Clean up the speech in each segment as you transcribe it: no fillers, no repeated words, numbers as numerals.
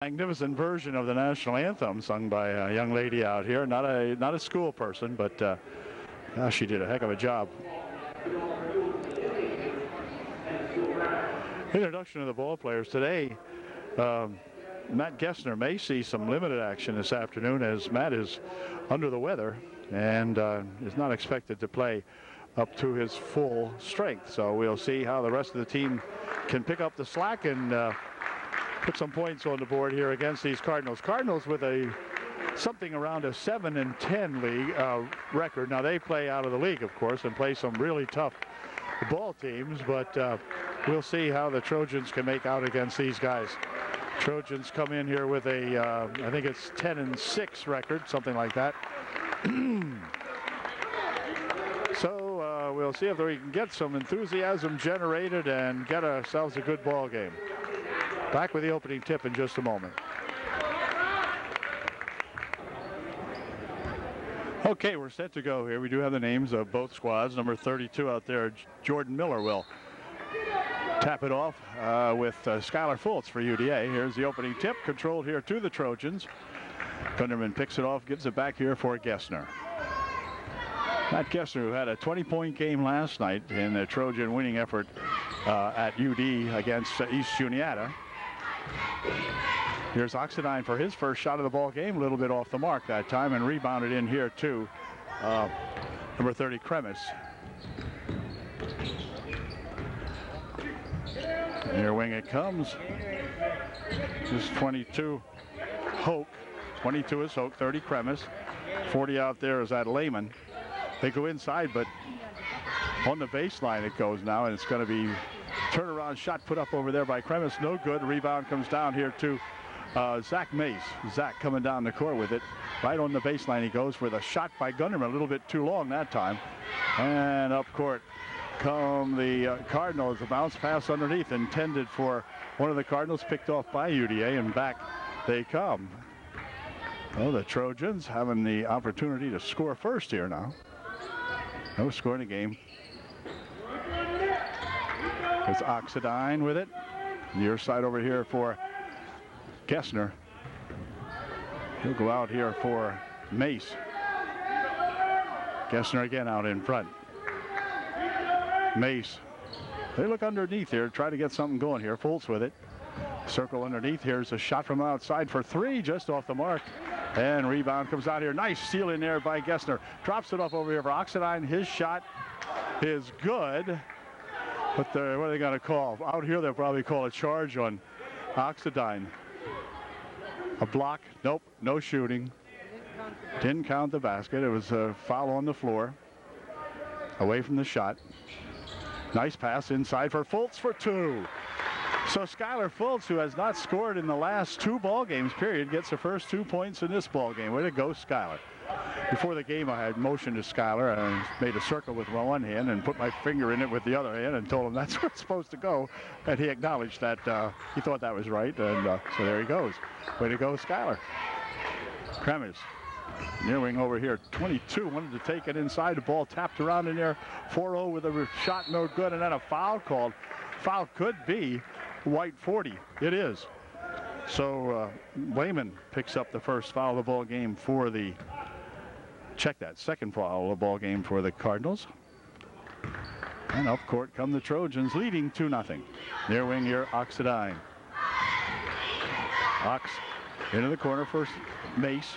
Magnificent version of the national anthem sung by a young lady out here. Not a school person, but gosh, she did a heck of a job. Introduction of the ball players today. Matt Gessner may see some limited action this afternoon as Matt is under the weather and is not expected to play up to his full strength. So we'll see how the rest of the team can pick up the slack and put some points on the board here against these Cardinals. Cardinals with something around a 7-10 league record. Now they play out of the league, of course, and play some really tough ball teams, but we'll see how the Trojans can make out against these guys. Trojans come in here with I think it's 10-6 record, something like that. So we'll see if we can get some enthusiasm generated and get ourselves a good ball game. Back with the opening tip in just a moment. Okay, we're set to go here. We do have the names of both squads. Number 32 out there, Jordan Miller, will tap it off with Skylar Fultz for UDA. Here's the opening tip, controlled here to the Trojans. Gunderman picks it off, gives it back here for Gessner. Matt Gessner, who had a 20-point game last night in the Trojan winning effort at UD against East Juniata. Here's Oxidine for his first shot of the ball game, a little bit off the mark that time, and rebounded in here to number 30, Kremis. Near wing it comes. This is 22, Hoke. 22 is Hoke, 30 Kremis. 40 out there is that Lehman. They go inside, but on the baseline it goes now, and it's going to be turnaround shot put up over there by Kremis. No good. Rebound comes down here to Zach Mace. Zach coming down the court with it. Right on the baseline he goes with a shot by Gunderman. A little bit too long that time. And up court come the Cardinals. A bounce pass underneath intended for one of the Cardinals, picked off by UDA, and back they come. Well, the Trojans having the opportunity to score first here now. No score in the game. It's Oxidine with it. Near side over here for Gessner. He'll go out here for Mace. Gessner again out in front. Mace. They look underneath here, try to get something going here. Fultz with it. Circle underneath. Here's a shot from outside for three, just off the mark. And rebound comes out here. Nice steal in there by Gessner. Drops it off over here for Oxidine. His shot is good. But what are they going to call? Out here they'll probably call a charge on Oxidine. A block. Nope, no shooting. Didn't count the basket. It was a foul on the floor. Away from the shot. Nice pass inside for Fultz for two. So Skylar Fultz, who has not scored in the last two ball games, period, gets the first 2 points in this ball game. Way to go, Skylar. Before the game, I had motioned to Skylar and made a circle with my one hand and put my finger in it with the other hand and told him that's where it's supposed to go. And he acknowledged that he thought that was right. And so there he goes. Way to go, Skylar. Kremis. Near wing over here, 22, wanted to take it inside. The ball tapped around in there. 4-0 with a shot, no good, and then a foul called. Foul could be white 40. It is. So Lehman picks up the first foul of the ball game for the, check that, second foul of the ball game for the Cardinals. And up court come the Trojans, leading 2-0. Near wing here, Oxidine. Ox into the corner for Mace.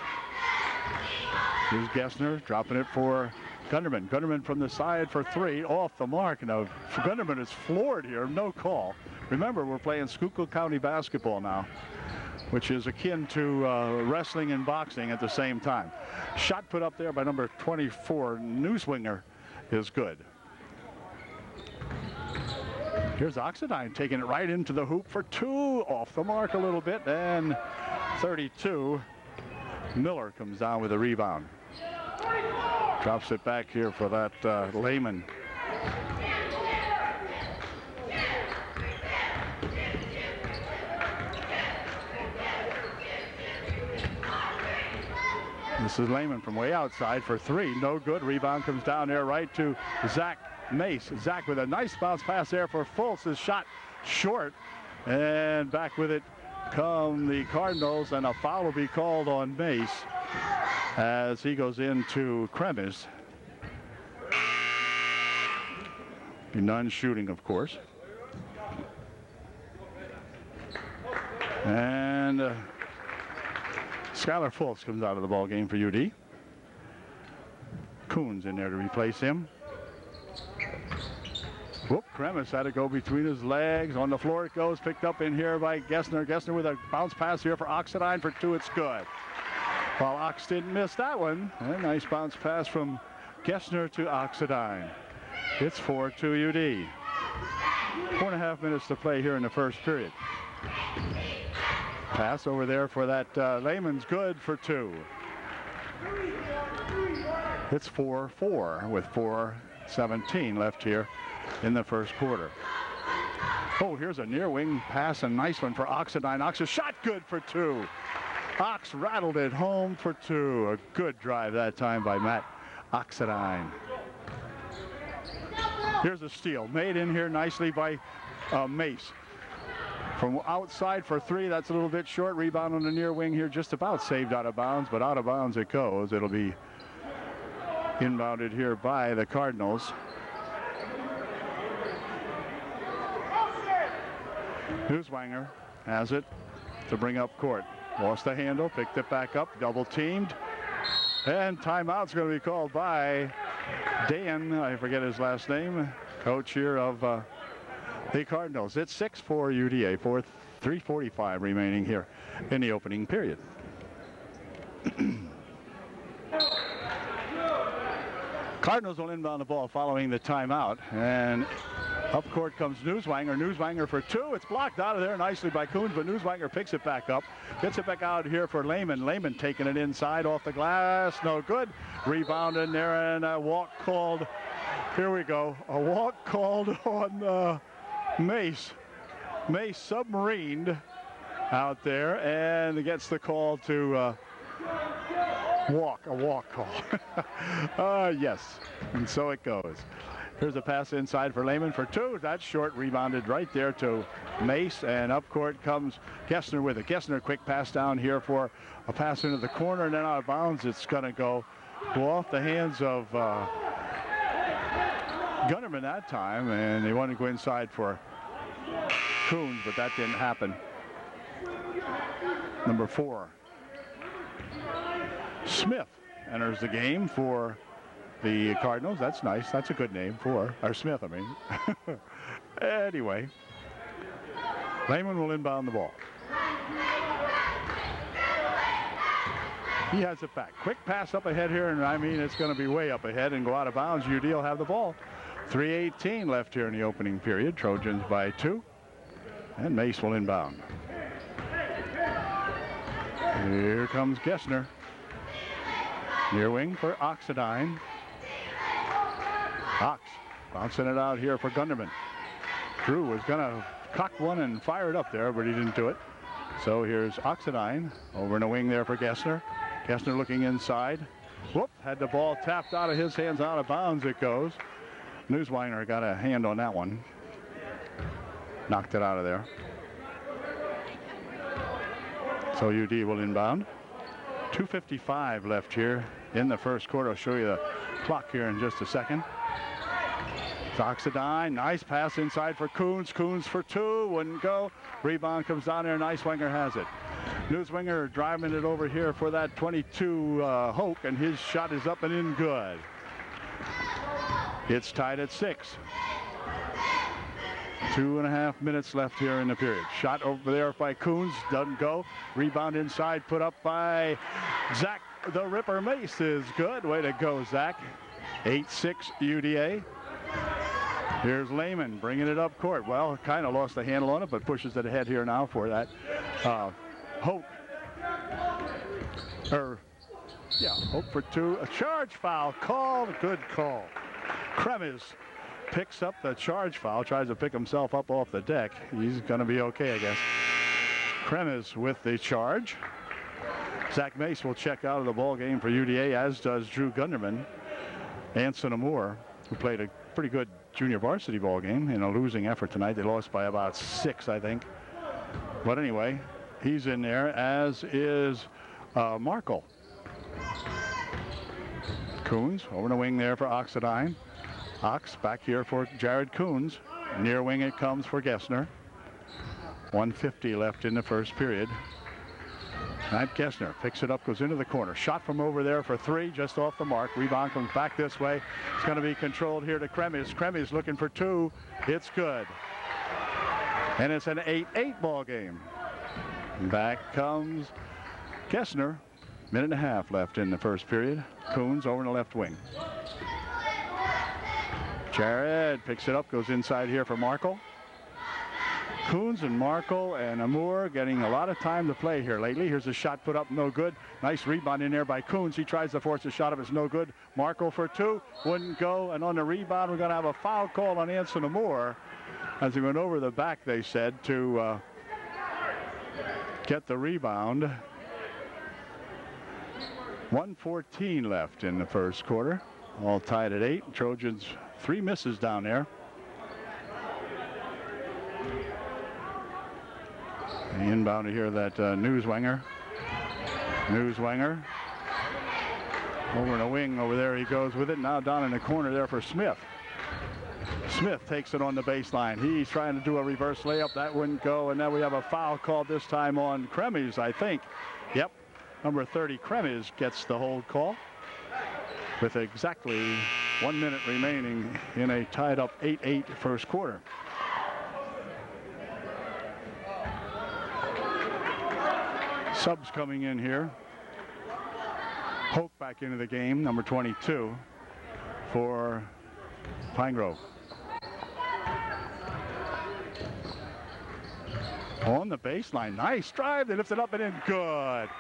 Here's Gessner dropping it for Gunderman. Gunderman from the side for three, off the mark. Now Gunderman is floored here, no call. Remember, we're playing Schuylkill County basketball now, which is akin to wrestling and boxing at the same time. Shot put up there by number 24, Newswinger, is good. Here's Oxidine taking it right into the hoop for two, off the mark a little bit, and 32. Miller comes down with a rebound. Drops it back here for that Lehman. This is Lehman from way outside for three. No good. Rebound comes down there right to Zach Mace. Zach with a nice bounce pass there for Fultz. His shot short. And back with it come the Cardinals, and a foul will be called on Mace as he goes into Kremis. None shooting, of course. And Skylar Fultz comes out of the ball game for UD. Coons in there to replace him. Whoop, Kremis had to go between his legs. On the floor it goes, picked up in here by Gessner. Gessner with a bounce pass here for Oxidine for two. It's good. While Ox didn't miss that one. A nice bounce pass from Gessner to Oxidine. It's 4-2 UD. 4.5 minutes to play here in the first period. Pass over there for that Lehman's good for two. It's 4-4 with 4:17 left here in the first quarter. Oh, here's a near wing pass, a nice one for Oxidine. Ox's shot good for two. Ox rattled it home for two. A good drive that time by Matt Oxidine. Here's a steal made in here nicely by Mace. From outside for three, that's a little bit short. Rebound on the near wing here, just about saved out of bounds, but out of bounds it goes. It'll be inbounded here by the Cardinals. Newswanger has it to bring up court. Lost the handle, picked it back up, double teamed. And timeout's going to be called by Dan, I forget his last name, coach here of the Cardinals. It's 6-4 UDA, 3:45 remaining here in the opening period. Cardinals will inbound the ball following the timeout, and up court comes Newswanger. Newswanger for two. It's blocked out of there nicely by Coons, but Newswanger picks it back up. Gets it back out here for Lehman. Lehman taking it inside off the glass. No good. Rebound in there, and a walk called. Here we go. A walk called on Mace. Mace submarined out there and gets the call to a walk call. Yes, and so it goes. Here's a pass inside for Lehman for two. That's short, rebounded right there to Mace, and up court comes Gessner with it. Gessner, quick pass down here for a pass into the corner, and then out of bounds. It's going to go off the hands of Gunnerman that time, and they wanted to go inside for Coons, but that didn't happen. Number 4. Smith enters the game for the Cardinals. That's nice. That's a good name for, or Smith, I mean. Anyway, Lehman will inbound the ball. He has it back. Quick pass up ahead here, and I mean, it's going to be way up ahead and go out of bounds. UD will have the ball. 3:18 left here in the opening period. Trojans by 2, and Mace will inbound. Here comes Gessner. Near wing for Oxidine. Ox bouncing it out here for Gunderman. Drew was going to cock one and fire it up there, but he didn't do it. So here's Oxidine over in the wing there for Gessner. Gessner looking inside. Whoop, had the ball tapped out of his hands, out of bounds it goes. Newsweiner got a hand on that one. Knocked it out of there. So UD will inbound. 2:55 left here in the first quarter. I'll show you the clock here in just a second. Oxidine, nice pass inside for Coons. Coons for 2, wouldn't go. Rebound comes down there, Newswinger has it. Newswinger driving it over here for that 22 Hoke, and his shot is up and in good. It's tied at 6. 2.5 minutes left here in the period. Shot over there by Coons, doesn't go. Rebound inside, put up by Zach the Ripper Mace is good. Way to go, Zach. 8-6 UDA. Here's Lehman bringing it up court. Well, kind of lost the handle on it, but pushes it ahead here now for that. Hoke. Hoke for 2. A charge foul called. Good call. Kremis picks up the charge foul, tries to pick himself up off the deck. He's going to be okay, I guess. Kremis with the charge. Zach Mace will check out of the ball game for UDA, as does Drew Gunderman. Anson Moore, who played a pretty good junior varsity ball game in a losing effort tonight. They lost by about 6, I think. But anyway, He's in there, as is Markle. Coons over the wing there for Oxidine. Ox back here for Jared Coons. Near wing it comes for Gessner. 1:50 left in the first period. Matt Gessner picks it up, goes into the corner. Shot from over there for three, just off the mark. Rebound comes back this way. It's going to be controlled here to Kremis. Kremis looking for two. It's good. And it's an 8-8 ball game. Back comes Gessner. Minute and a half left in the first period. Coons over in the left wing. Jared picks it up, goes inside here for Markle. Coons and Markle and Amour getting a lot of time to play here lately. Here's a shot put up, no good. Nice rebound in there by Coons. He tries to force a shot up, it's no good. Markle for two, wouldn't go. And on the rebound, we're going to have a foul call on Anson Amour as he went over the back, they said, to get the rebound. 1:14 left in the first quarter. All tied at 8. Trojans 3 misses down there. The inbounder here, that Newswanger. Newswanger. Over in the wing over there he goes with it. Now down in the corner there for Smith. Smith takes it on the baseline. He's trying to do a reverse layup. That wouldn't go. And now we have a foul called this time on Kremis, I think. Yep. Number 30, Kremis, gets the hold call with exactly 1 minute remaining in a tied up 8-8 first quarter. Subs coming in here. Hoke back into the game, number 22 for Pine Grove. On the baseline, nice drive. They lift it up and in, good.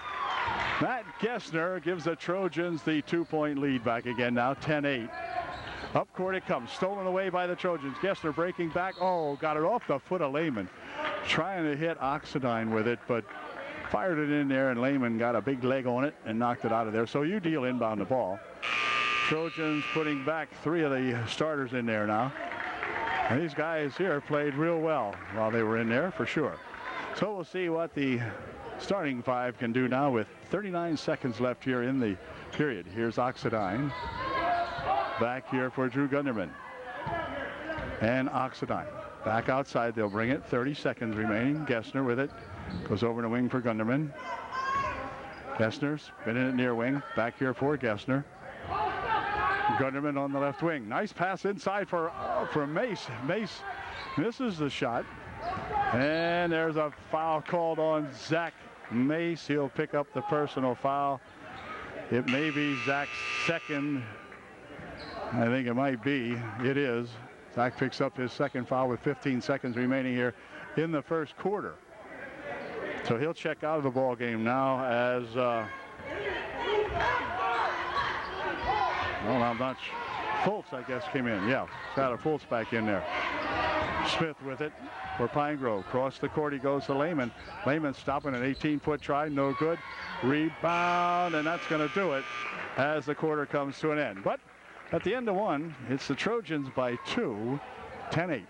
Matt Gessner gives the Trojans the 2-point lead back again now, 10-8. Up court it comes, stolen away by the Trojans. Gessner breaking back, oh, got it off the foot of Lehman. Trying to hit Oxidine with it, but fired it in there, and Lehman got a big leg on it and knocked it out of there. So UDA inbound the ball. Trojans putting back 3 of the starters in there now. And these guys here played real well while they were in there, for sure. So we'll see what the starting 5 can do now with 39 seconds left here in the period. Here's Oxidine. Back here for Drew Gunderman. And Oxidine. Back outside, they'll bring it. 30 seconds remaining. Gessner with it. Goes over in the wing for Gunderman. Gessner spinning it near wing. Back here for Gessner. Gunderman on the left wing. Nice pass inside for Mace. Mace misses the shot. And there's a foul called on Zach Mace. He'll pick up the personal foul. It may be Zach's second. I think it might be. It is. Zach picks up his second foul with 15 seconds remaining here in the first quarter. So he'll check out of the ball game now as well, I'm not Fultz, I guess, came in. Yeah, Skylar Fultz back in there. Smith with it for Pine Grove. Cross the court he goes to Lehman. Lehman stopping an 18-foot try, no good. Rebound, and that's going to do it as the quarter comes to an end. But at the end of one, it's the Trojans by 2, 10-8.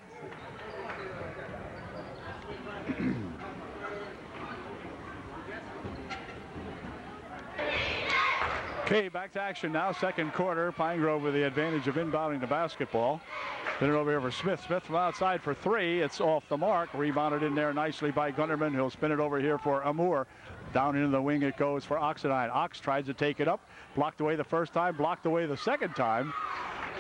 Okay, back to action now. Second quarter. Pine Grove with the advantage of inbounding the basketball. Then it over here for Smith. Smith from outside for 3. It's off the mark. Rebounded in there nicely by Gunderman. He'll spin it over here for Amour. Down into the wing it goes for Oxidine. Ox tries to take it up. Blocked away the first time. Blocked away the second time.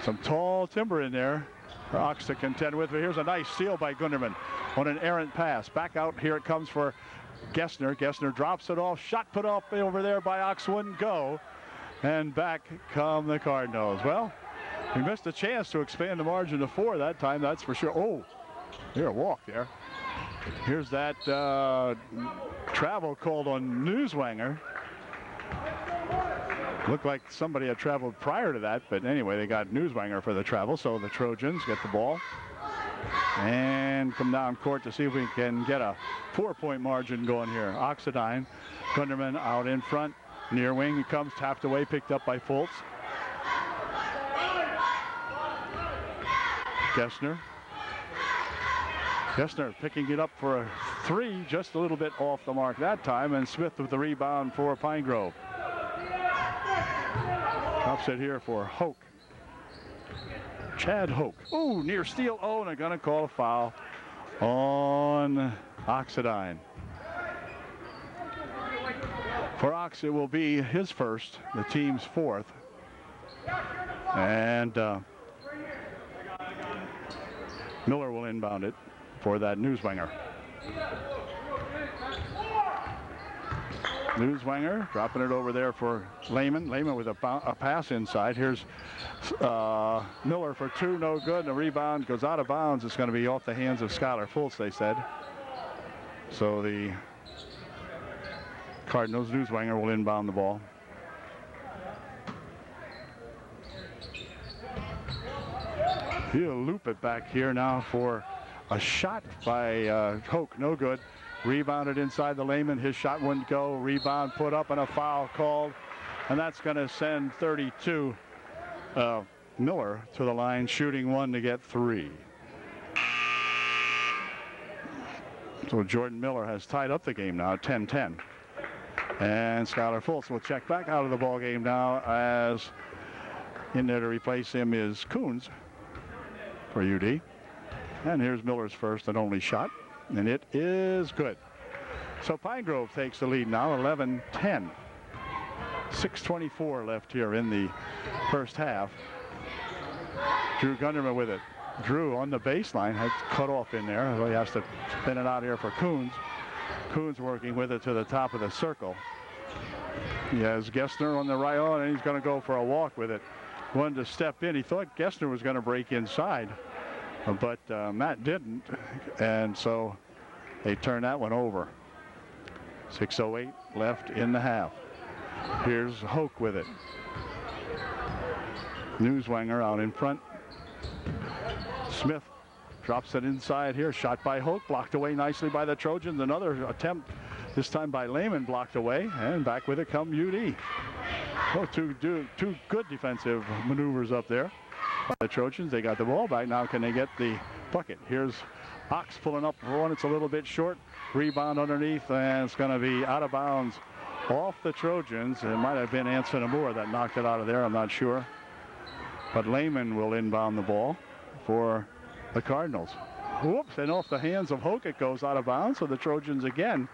Some tall timber in there for Ox to contend with. But here's a nice steal by Gunderman on an errant pass. Back out here it comes for Gessner. Gessner drops it off. Shot put up over there by Ox. Wouldn't go. And back come the Cardinals. Well, we missed a chance to expand the margin to 4 that time, that's for sure. Oh, here a walk there. Here's that travel called on Newswanger. Looked like somebody had traveled prior to that, but anyway, they got Newswanger for the travel, so the Trojans get the ball and come down court to see if we can get a 4-point margin going here. Oxidine, Gunderman out in front. Near wing, he comes, tapped away, picked up by Fultz. Gessner. Gessner picking it up for a 3 just a little bit off the mark that time, and Smith with the rebound for Pine Grove. Drops it here for Hoke. Chad Hoke. Oh, near steal. Oh, and they're going to call a foul on Oxidine. For Ox, it will be his first, the team's 4th. And Miller will inbound it for that Newswanger. Newswanger dropping it over there for Lehman. Lehman with a pass inside. Here's Miller for 2, no good. And the rebound goes out of bounds. It's going to be off the hands of Skylar Fultz, they said. So the Cardinals, Newswanger will inbound the ball. He'll loop it back here now for a shot by Hoke, no good. Rebounded inside the Lehman. His shot wouldn't go. Rebound put up and a foul called. And that's going to send 32 Miller to the line, shooting 1 to get 3. So Jordan Miller has tied up the game now, 10-10. And Skylar Fultz will check back out of the ball game now, as in there to replace him is Coons for UD. And here's Miller's first and only shot, and it is good. So Pine Grove takes the lead now, 11-10. 6:24 left here in the first half. Drew Gunderman with it. Drew on the baseline, has cut off in there, so he has to spin it out here for Coons. Coons working with it to the top of the circle. He has Gessner on the right on, and he's going to go for a walk with it. Wanted to step in. He thought Gessner was going to break inside, but Matt didn't, and so they turned that one over. 6:08 left in the half. Here's Hoke with it. Newswanger out in front. Smith drops it inside here. Shot by Hoke, blocked away nicely by the Trojans. Another attempt, this time by Lehman, blocked away, and back with it come UD. Oh, two good defensive maneuvers up there by the Trojans. They got the ball back. Now can they get the bucket? Here's Ox pulling up for one. It's a little bit short. Rebound underneath, and it's going to be out of bounds off the Trojans. It might have been Anson Moore that knocked it out of there. I'm not sure. But Lehman will inbound the ball for the Cardinals. Whoops, and off the hands of Hoke it goes out of bounds. So the Trojans again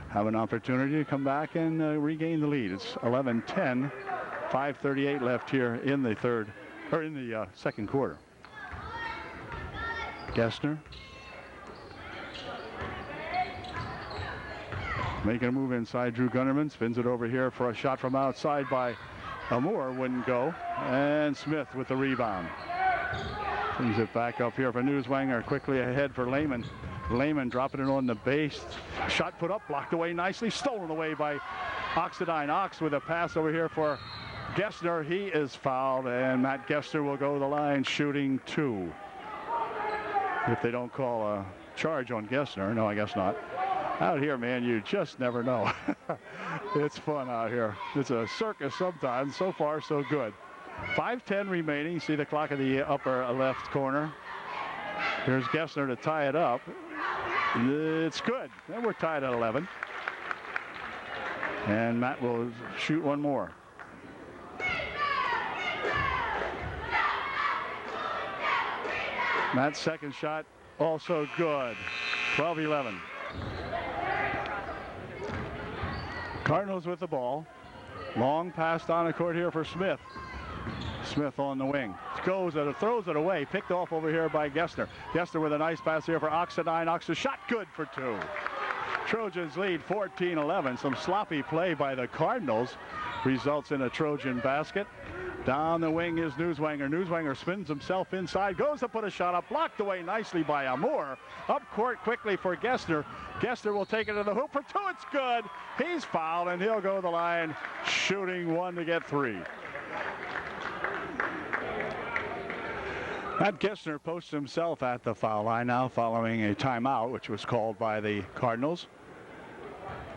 have an opportunity to come back and regain the lead. It's 11-10, 5:38 left here in the second quarter. Gessner making a move inside. Drew Gunderman spins it over here for a shot from outside by Moore. Wouldn't go. And Smith with the rebound. Brings it back up here for Newswanger. Quickly ahead for Lehman. Lehman dropping it on the base. Shot put up, blocked away nicely. Stolen away by Oxidine. Ox with a pass over here for Gessner. He is fouled, and Matt Gessner will go to the line shooting 2. If they don't call a charge on Gessner. No, I guess not. Out here, man, you just never know. It's fun out here. It's a circus sometimes. So far, so good. 5:10 remaining. See the clock in the upper left corner. Here's Gessner to tie it up. It's good. And we're tied at 11. And Matt will shoot one more. Matt's second shot also good. 12-11. Cardinals with the ball. Long pass down the court here for Smith. Smith on the wing. Throws it away. Picked off over here by Gessner. Gessner with a nice pass here for Oxidine. Ox's shot good for 2. Trojans lead 14-11. Some sloppy play by the Cardinals results in a Trojan basket. Down the wing is Newswanger. Newswanger spins himself inside. Goes to put a shot up. Blocked away nicely by Amor. Up court quickly for Gessner. Gessner will take it to the hoop for 2. It's good. He's fouled, and he'll go to the line shooting 1 to get 3. Matt Gessner posts himself at the foul line now following a timeout, which was called by the Cardinals.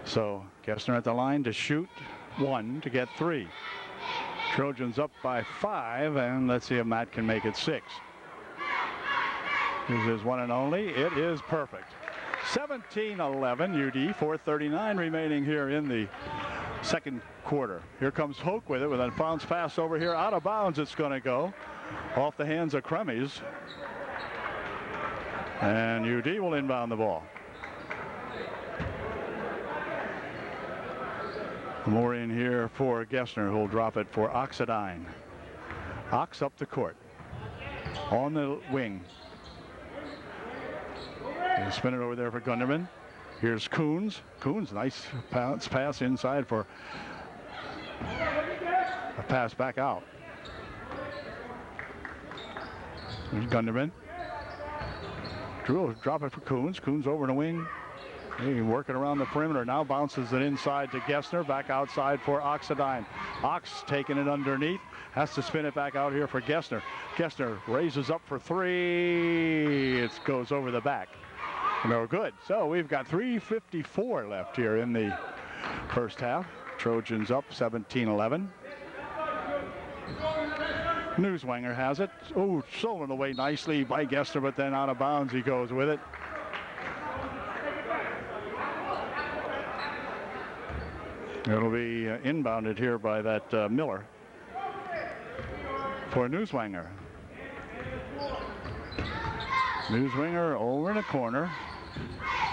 So Gessner at the line to shoot 1 to get 3. Trojans up by 5, and let's see if Matt can make it 6. Here's his one and only. It is perfect. 17-11 UD, 4:39 remaining here in the second quarter. Here comes Hoke with it with a bounce pass over here. Out of bounds it's going to go. Off the hands of Kremes. And UD will inbound the ball. More in here for Gessner, who will drop it for Oxidine. Ox up the court. On the wing. And spin it over there for Gunderman. Here's Coons. Coons, nice pass inside for a pass back out. Here's Gunderman. Drew will drop it for Coons. Coons over in the wing. He's working around the perimeter. Now bounces it inside to Gessner. Back outside for Oxidine. Ox taking it underneath. Has to spin it back out here for Gessner. Gessner raises up for three. It goes over the back. No good. So we've got 3:54 left here in the first half. Trojans up 17-11. Newswanger has it. Oh, stolen away nicely by Gessner, but then out of bounds he goes with it. It'll be inbounded here by that Miller for Newswanger. Newswanger over in the corner.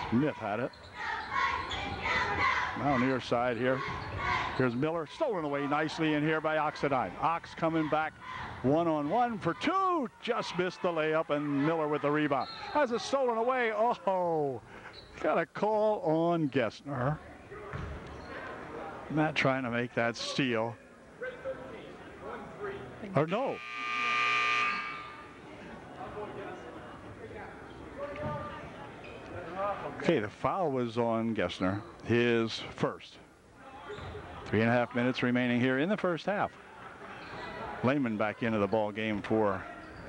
Smith had it. Now near side here. Here's Miller, stolen away nicely in here by Oxidine. Ox coming back one-on-one for two. Just missed the layup, and Miller with the rebound. Has it stolen away. Oh, got a call on Gessner. Not trying to make that steal. Or no. Okay, the foul was on Gessner, his first. 3.5 minutes remaining here in the first half. Lehman back into the ball game for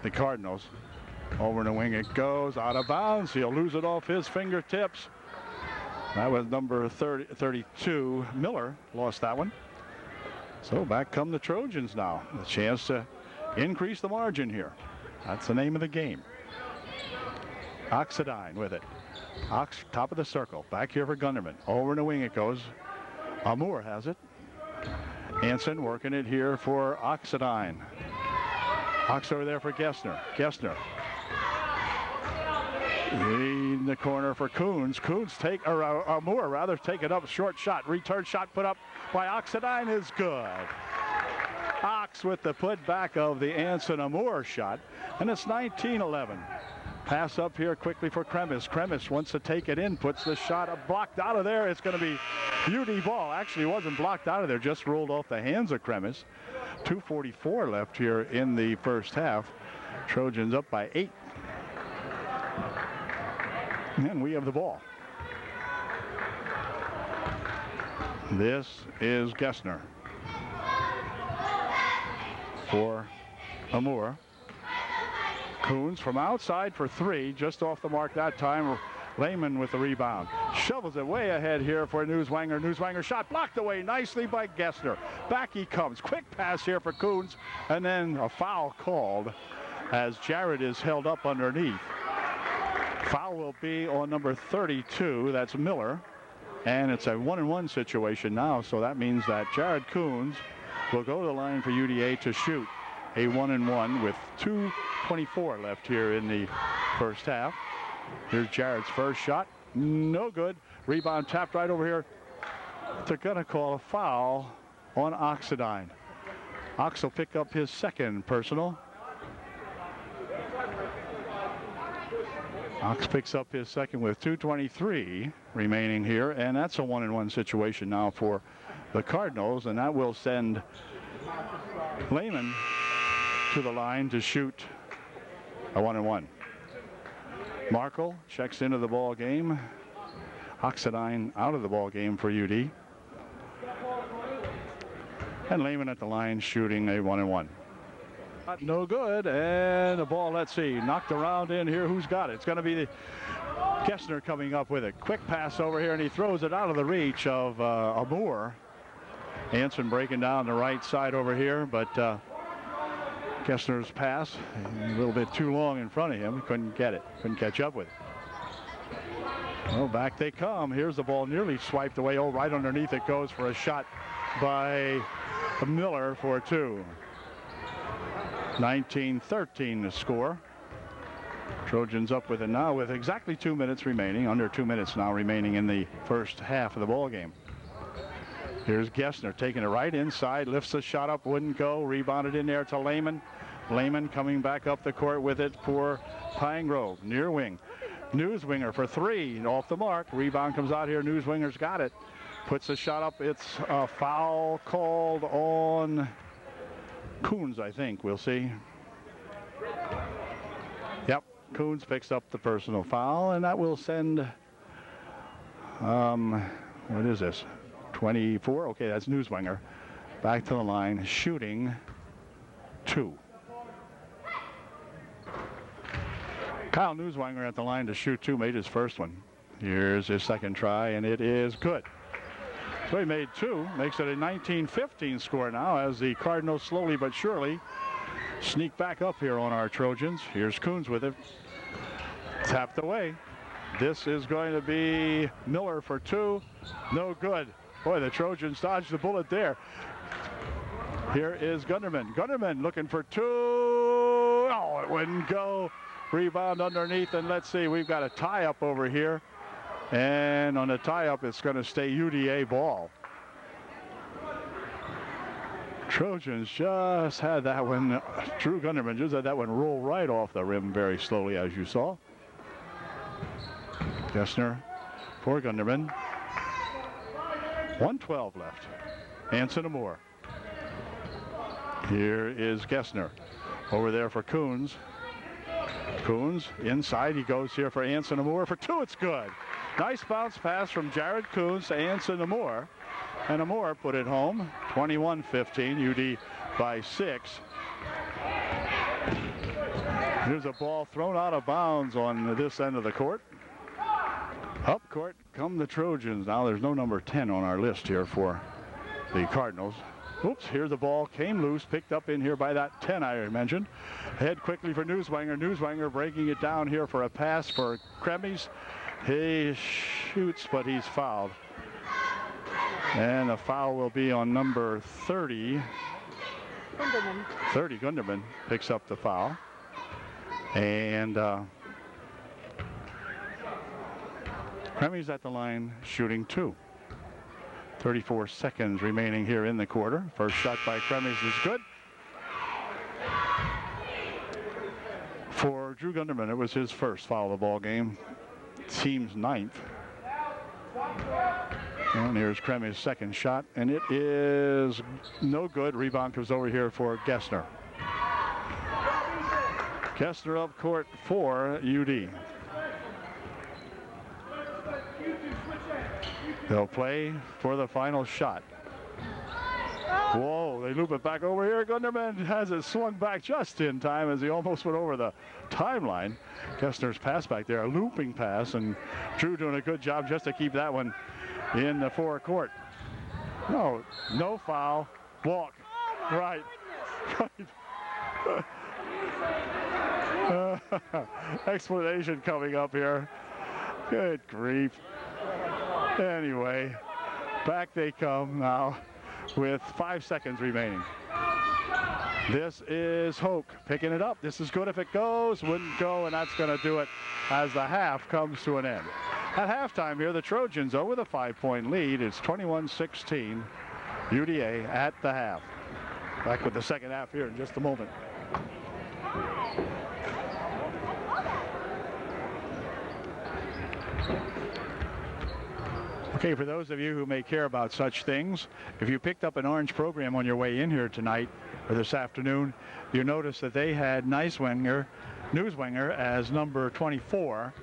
the Cardinals. Over in the wing it goes, out of bounds. He'll lose it off his fingertips. That was number 32. Miller lost that one. So back come the Trojans now. A chance to increase the margin here. That's the name of the game. Oxidine with it. Ox, top of the circle. Back here for Gunderman. Over in the wing it goes. Amour has it. Anson working it here for Oxidine. Ox over there for Gessner. Gessner. In the corner for Coons. Coons take, or Amour rather, take it up. Short shot. Return shot put up by Oxidine is good. Ox with the put back of the Anson Amour shot. And it's 19-11. Pass up here quickly for Kremes. Kremes wants to take it in, puts the shot up, blocked out of there. It's going to be UD ball. Actually, it wasn't blocked out of there, just rolled off the hands of Kremes. 2:44 left here in the first half. Trojans up by 8. And we have the ball. This is Gessner for Amour. Coons from outside for three, just off the mark that time. Lehman with the rebound. Shovels it way ahead here for Newswanger. Newswanger shot blocked away nicely by Gessner. Back he comes. Quick pass here for Coons. And then a foul called as Jared is held up underneath. Foul will be on number 32. That's Miller. And it's a 1-on-1 situation now. So that means that Jared Coons will go to the line for UDA to shoot a 1-on-1 with 2:24 left here in the first half. Here's Jared's first shot. No good. Rebound tapped right over here. They're going to call a foul on Oxidine. Ox will pick up his second personal. Ox picks up his second with 2:23 remaining here. And that's a 1-on-1 situation now for the Cardinals. And that will send Lehman to the line to shoot a 1-on-1. Markle checks into the ball game. Oxidine out of the ball game for UD. And Lehman at the line shooting a 1-on-1. No good, and the ball, let's see, knocked around in here. Who's got it? It's going to be the Gessner coming up with it. Quick pass over here, and he throws it out of the reach of Amour. Anson breaking down the right side over here, but Gessner's pass a little bit too long in front of him. Couldn't get it. Couldn't catch up with it. Well, back they come. Here's the ball nearly swiped away. Oh, right underneath it goes for a shot by Miller for two. 19-13 the score. Trojans up with it now with exactly 2 minutes remaining. Under 2 minutes now remaining in the first half of the ball game. Here's Gessner taking it right inside. Lifts the shot up. Wouldn't go. Rebounded in there to Lehman. Lehman coming back up the court with it for Pine Grove. Near wing. Newswinger for three. Off the mark. Rebound comes out here. Newswinger's got it. Puts the shot up. It's a foul called on Coons, I think. We'll see. Yep. Coons picks up the personal foul, and that will send, what is this? 24? Okay, that's Newswinger. Back to the line, shooting two. Kyle Newswinger at the line to shoot two, made his first one. Here's his second try, and it is good. So he made two, makes it a 19-15 score now as the Cardinals slowly but surely sneak back up here on our Trojans. Here's Coons with it. Tapped away. This is going to be Miller for two. No good. Boy, the Trojans dodged the bullet there. Here is Gunderman. Gunderman looking for two. Oh, it wouldn't go. Rebound underneath, and let's see, we've got a tie-up over here. And on the tie-up, it's going to stay UDA ball. Trojans just had that one. Drew Gunderman just had that one roll right off the rim very slowly, as you saw. Gessner for Gunderman. 1:12 left. Anson and Moore. Here is Gessner. Over there for Coons. Coons inside. He goes here for Anson and Moore for two. It's good. Nice bounce pass from Jared Coons to Anson and Moore. And Moore put it home. 21-15. UD by 6. Here's a ball thrown out of bounds on this end of the court. Up court come the Trojans. Now there's no number 10 on our list here for the Cardinals. Oops, here's the ball. Came loose, picked up in here by that 10 I mentioned. Head quickly for Newswinger. Newswinger breaking it down here for a pass for Kremes. He shoots, but he's fouled. And the foul will be on number 30. Gunderman. 30, Gunderman picks up the foul. And Kremes at the line shooting two. 34 seconds remaining here in the quarter. First shot by Kremes is good. For Drew Gunderman, it was his first foul of the ball game. Team's 9th. And here's Kremes' second shot, and it is no good. Rebound comes over here for Gessner. Gessner up court for UD. They'll play for the final shot. Whoa, they loop it back over here. Gunderman has it swung back just in time as he almost went over the timeline. Gessner's pass back there, a looping pass, and Drew doing a good job just to keep that one in the forecourt. No foul. Walk. Oh right. Explanation coming up here. Good grief. Anyway, back they come now with 5 seconds remaining. This is Hoke picking it up. This is good if it goes. Wouldn't go, and that's going to do it as the half comes to an end. At halftime here, the Trojans are with a 5-point lead. It's 21-16. UDA at the half. Back with the second half here in just a moment. Okay, for those of you who may care about such things, if you picked up an orange program on your way in here tonight or this afternoon, you notice that they had Newswinger as number 24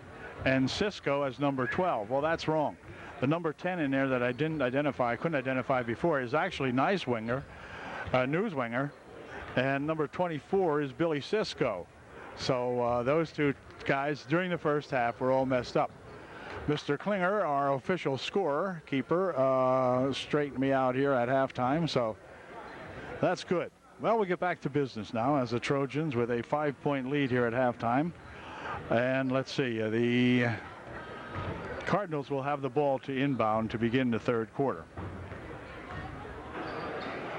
and Cisco as number 12. Well, that's wrong. The number 10 in there that I couldn't identify before, is actually Newswinger, and number 24 is Billy Cisco. So those two guys during the first half were all messed up. Mr. Klinger, our official scorer, keeper, straightened me out here at halftime, so that's good. Well, we get back to business now as the Trojans with a 5-point lead here at halftime. And let's see, the Cardinals will have the ball to inbound to begin the third quarter.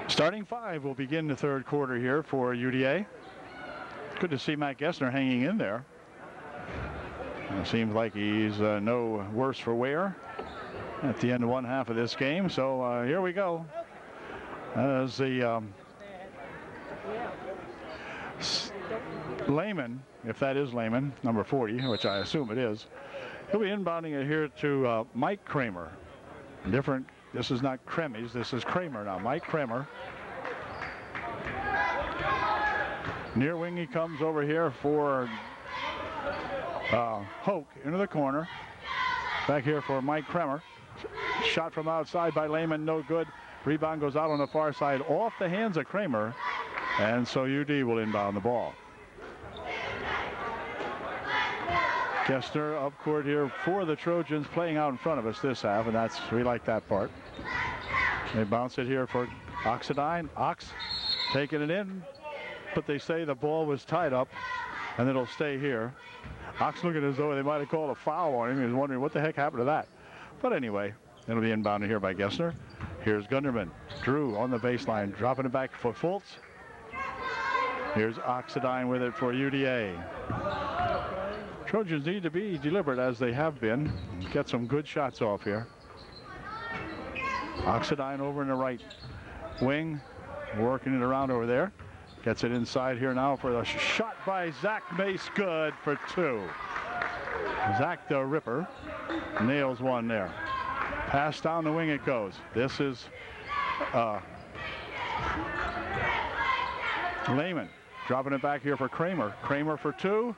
Starting five will begin the third quarter here for UDA. Good to see Matt Gessner hanging in there. It seems like he's no worse for wear at the end of one half of this game. So here we go. As the Lehman, if that is Lehman, number 40, which I assume it is, he'll be inbounding it here to Mike Kramer. Different. This is not Kremes. This is Kramer now. Mike Kramer. Near wing he comes over here for Hoke into the corner. Back here for Mike Kramer. Shot from outside by Lehman, no good. Rebound goes out on the far side off the hands of Kramer. And so UD will inbound the ball. Gessner up court here for the Trojans, playing out in front of us this half, and we like that part. They bounce it here for Oxidine. Ox taking it in, but they say the ball was tied up, and it'll stay here. Ox looking as though they might have called a foul on him. He was wondering what the heck happened to that. But anyway, it'll be inbounded here by Gessner. Here's Gunderman. Drew on the baseline, dropping it back for Fultz. Here's Oxidine with it for UDA. Trojans need to be deliberate, as they have been. Get some good shots off here. Oxidine over in the right wing, working it around over there. Gets it inside here now for the shot by Zach Mace, good for two. Zach the Ripper nails one there. Pass down the wing it goes. This is Lehman dropping it back here for Kramer. Kramer for two.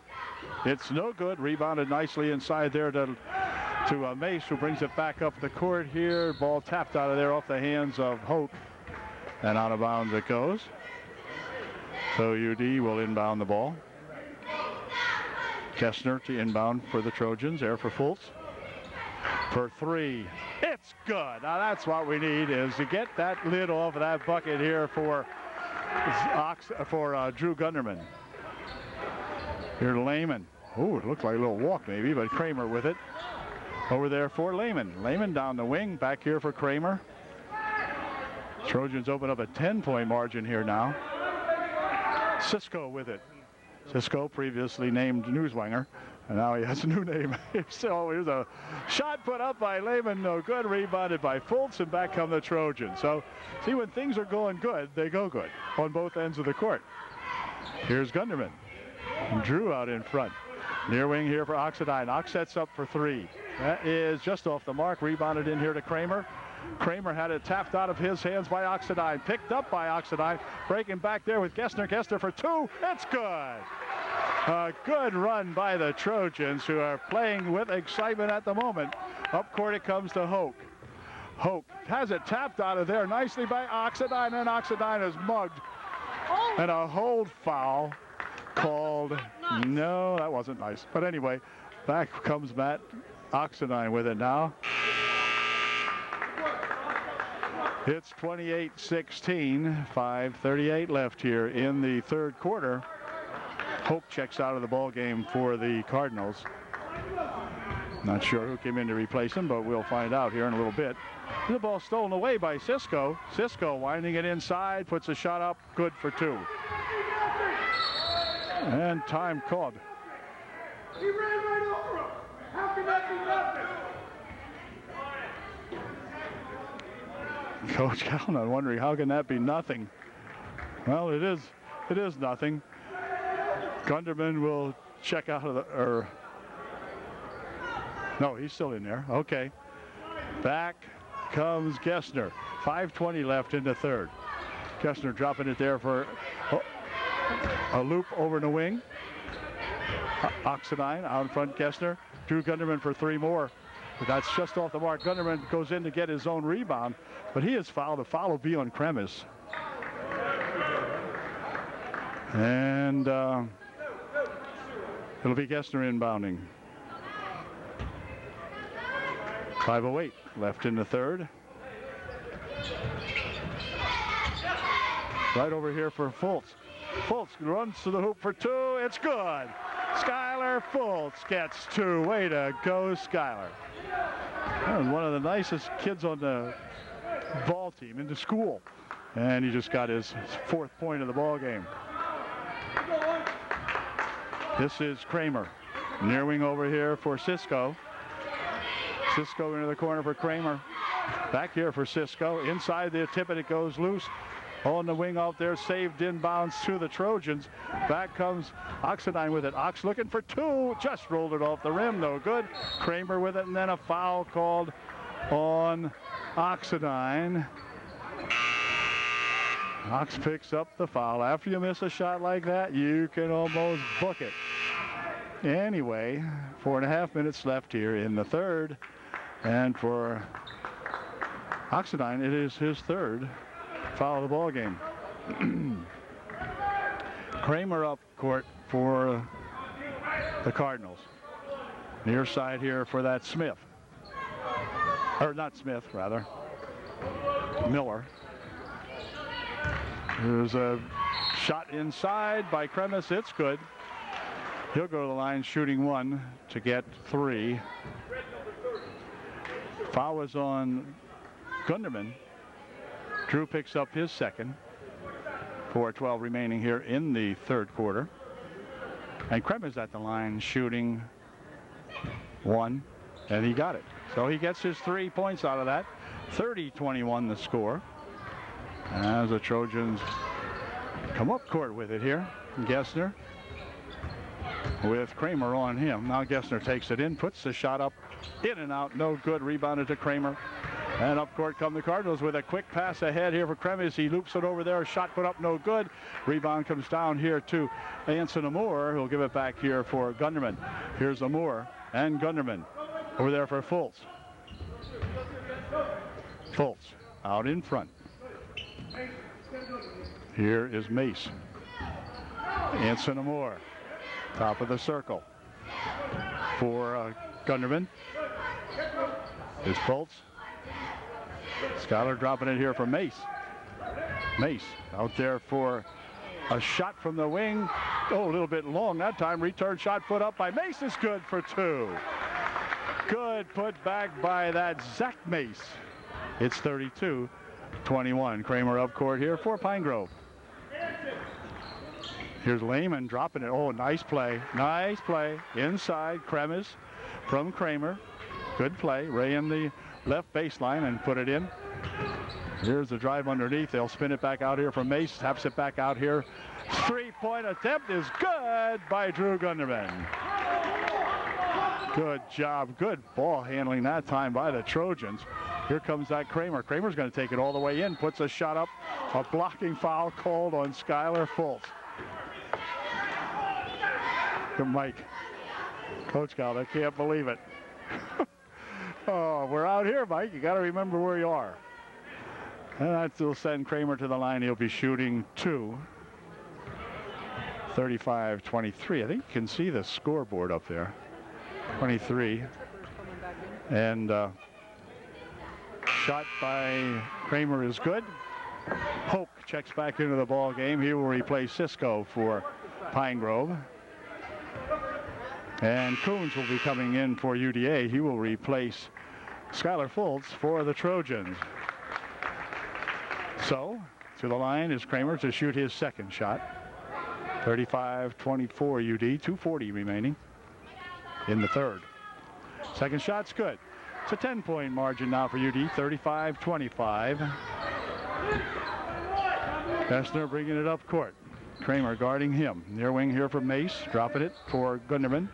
It's no good. Rebounded nicely inside there to Mace, who brings it back up the court here. Ball tapped out of there off the hands of Hoke, and out of bounds it goes. So UD will inbound the ball. Gessner to inbound for the Trojans. There for Fultz. For three. It's good. Now that's what we need, is to get that lid off of that bucket here for Drew Gunderman. Here to Lehman. Oh, it looked like a little walk maybe, but Kramer with it. Over there for Lehman. Lehman down the wing. Back here for Kramer. Trojans open up a 10-point margin here now. Cisco with it. Cisco, previously named Newswanger, and now he has a new name. So here's a shot put up by Lehman, no good. Rebounded by Fultz, and back come the Trojans. So see, when things are going good, they go good on both ends of the court. Here's Gunderman. Drew out in front. Near wing here for Oxidine. Ox sets up for three. That is just off the mark. Rebounded in here to Kramer. Kramer had it tapped out of his hands by Oxidine. Picked up by Oxidine. Breaking back there with Gessner. Gessner for two. It's good. A good run by the Trojans, who are playing with excitement at the moment. Up court it comes to Hoke. Hoke has it tapped out of there nicely by Oxidine, and Oxidine is mugged. And a hold foul called. No, that wasn't nice. But anyway, back comes Matt Oxidine with it now. It's 28-16, 5:38 left here in the third quarter. Hope checks out of the ball game for the Cardinals. Not sure who came in to replace him, but we'll find out here in a little bit. The ball stolen away by Cisco. Cisco winding it inside, puts a shot up, good for two. And time called. He ran right over him. How can that be nothing? Coach Callan wondering, how can that be nothing? Well, it is nothing. Gunderman will check out of the, no, he's still in there. Okay. Back comes Gessner. 5:20 left in the third. Gessner dropping it there for a loop over in the wing. Oxidine out in front, Gessner. Drew Gunderman for three more. But that's just off the mark. Gunderman goes in to get his own rebound, but he is fouled. A foul will be on Kremes. And it'll be Gessner inbounding. 5:08 left in the third. Right over here for Fultz. Fultz runs to the hoop for two. It's good. Skylar Fultz gets two. Way to go, Skylar. One of the nicest kids on the ball team in the school. And he just got his 4th point of the ball game. This is Kramer. Near wing over here for Cisco. Cisco into the corner for Kramer. Back here for Cisco. Inside the tip, and it goes loose. On the wing out there, saved inbounds to the Trojans. Back comes Oxendine with it. Ox looking for 2. Just rolled it off the rim. No good. Kramer with it, and then a foul called on Oxendine. Ox picks up the foul. After you miss a shot like that, you can almost book it. Anyway, 4.5 minutes left here in the third. And for Oxendine, it is his 3rd foul of the ball game. Kramer up court for the Cardinals. Near side here for that Smith. Or not Smith, rather. Miller. There's a shot inside by Kremis. It's good. He'll go to the line shooting 1 to get 3. Foul was on Gunderman. Drew picks up his 2nd. 4:12 remaining here in the 3rd quarter. And Kremis at the line shooting 1, and he got it. So he gets his 3 points out of that. 30-21 the score. As the Trojans come up court with it here. Gessner with Kramer on him. Now Gessner takes it in, puts the shot up, in and out, no good. Rebounded to Kramer. And up court come the Cardinals with a quick pass ahead here for Kremis. He loops it over there. Shot put up, no good. Rebound comes down here to Anson Amour, who'll give it back here for Gunderman. Here's Amour and Gunderman over there for Fultz. Fultz out in front. Here is Mace. Anson Amour, top of the circle for Gunderman. Is Fultz. Schuyler dropping it here for Mace. Mace out there for a shot from the wing. Oh, a little bit long that time. Return shot put up by Mace is good for 2. Good put back by that Zach Mace. It's 32-21. Kramer up court here for Pine Grove. Here's Lehman dropping it. Oh, nice play. Nice play. Inside Kremis from Kramer. Good play. Ray in the left baseline and put it in. Here's the drive underneath. They'll spin it back out here from Mace. Taps it back out here. 3-point attempt is good by Drew Gunderman. Good job. Good ball handling that time by the Trojans. Here comes that Kramer. Kramer's going to take it all the way in. Puts a shot up. A blocking foul called on Schuyler Fultz. Mike. Coach Gal, I can't believe it. Oh, we're out here, Mike. You got to remember where you are. And that will send Kramer to the line. He'll be shooting 2. 35-23. I think you can see the scoreboard up there. 23. And shot by Kramer is good. Hoke checks back into the ball game. He will replace Cisco for Pine Grove. And Coons will be coming in for UDA. He will replace Schuyler Fultz for the Trojans. So, to the line is Kramer to shoot his 2nd shot. 35-24 UD, 2:40 remaining in the 3rd. 2nd shot's good. It's a 10-point margin now for UD, 35-25. Gessner bringing it up court. Kramer guarding him. Near wing here for Mace, dropping it for Gunderman.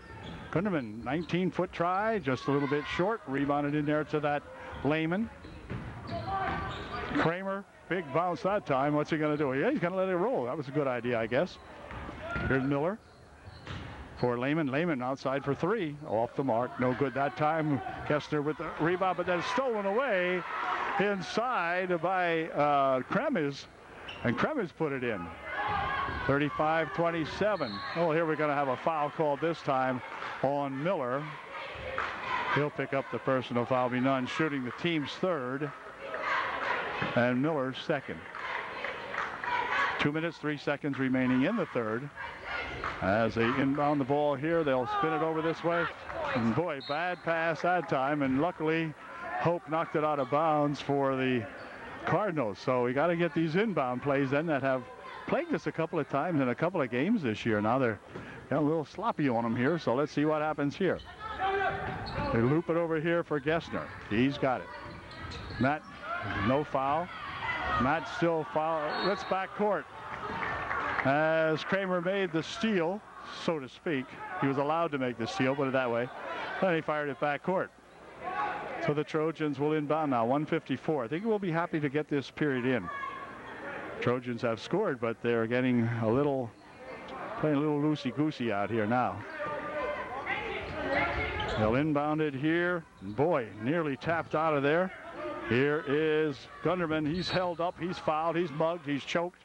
Gunderman, 19-foot try, just a little bit short. Rebounded in there to that Lehman. Kramer, big bounce that time. What's he going to do? Yeah, he's going to let it roll. That was a good idea, I guess. Here's Miller for Lehman. Lehman outside for 3. Off the mark. No good that time. Gessner with the rebound, but then stolen away inside by Kremis. And Kremis put it in. 35-27. Oh, here we're going to have a foul called this time on Miller. He'll pick up the personal foul. Be none. Shooting the team's 3rd. And Miller's 2nd. 2 minutes, 3 seconds remaining in the 3rd. As they inbound the ball here, they'll spin it over this way. And boy, bad pass that time, and luckily Hope knocked it out of bounds for the Cardinals. So we got to get these inbound plays then that have plagued us a couple of times in a couple of games this year. Now they're got a little sloppy on them here, so let's see what happens here. They loop it over here for Gessner. He's got it. Matt, no foul. Matt still foul. Let's back court. As Kramer made the steal, so to speak. He was allowed to make the steal, put it that way. And he fired it back court. So the Trojans will inbound now, 154. I think we'll be happy to get this period in. Trojans have scored, but they're getting playing a little loosey-goosey out here now. They'll inbound it here. Boy, nearly tapped out of there. Here is Gunderman. He's held up, he's fouled, he's mugged, he's choked,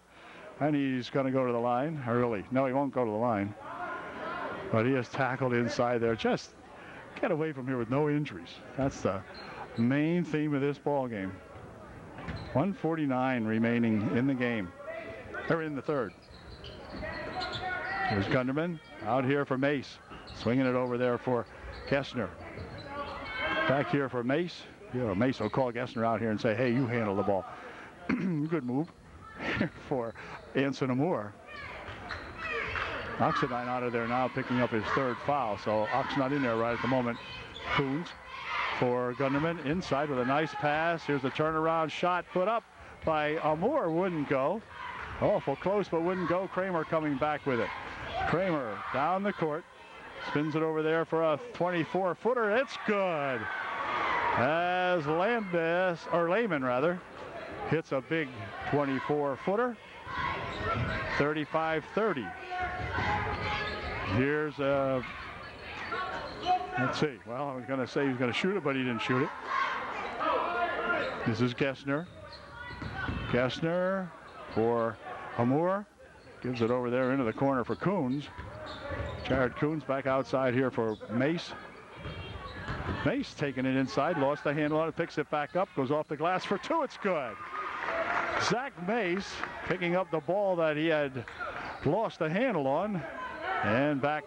and he's going to go to the line. Early. No, he won't go to the line. But he is tackled inside there. Just get away from here with no injuries. That's the main theme of this ball game. 1:49 remaining in the game. They're in the third. Here's Gunderman out here for Mace. Swinging it over there for Gessner. Back here for Mace. Mace will call Gessner out here and say, hey, you handle the ball. Good move for Anson Amour. Oxendine out of there now, picking up his third foul. So Ox not in there right at the moment. Coons for Gunderman inside with a nice pass. Here's the turnaround shot put up by Amour. Wouldn't go. Awful close, but wouldn't go. Kramer coming back with it. Kramer down the court. Spins it over there for a 24-footer. It's good. As Lehman hits a big 24-footer. 35-30. Here's let's see. Well, I was going to say he was going to shoot it, but he didn't shoot it. This is Gessner. Gessner for Amour. Gives it over there into the corner for Coons. Jared Coons back outside here for Mace. Mace taking it inside, lost the handle on it, picks it back up, goes off the glass for two. It's good. Zach Mace picking up the ball that he had lost the handle on. And back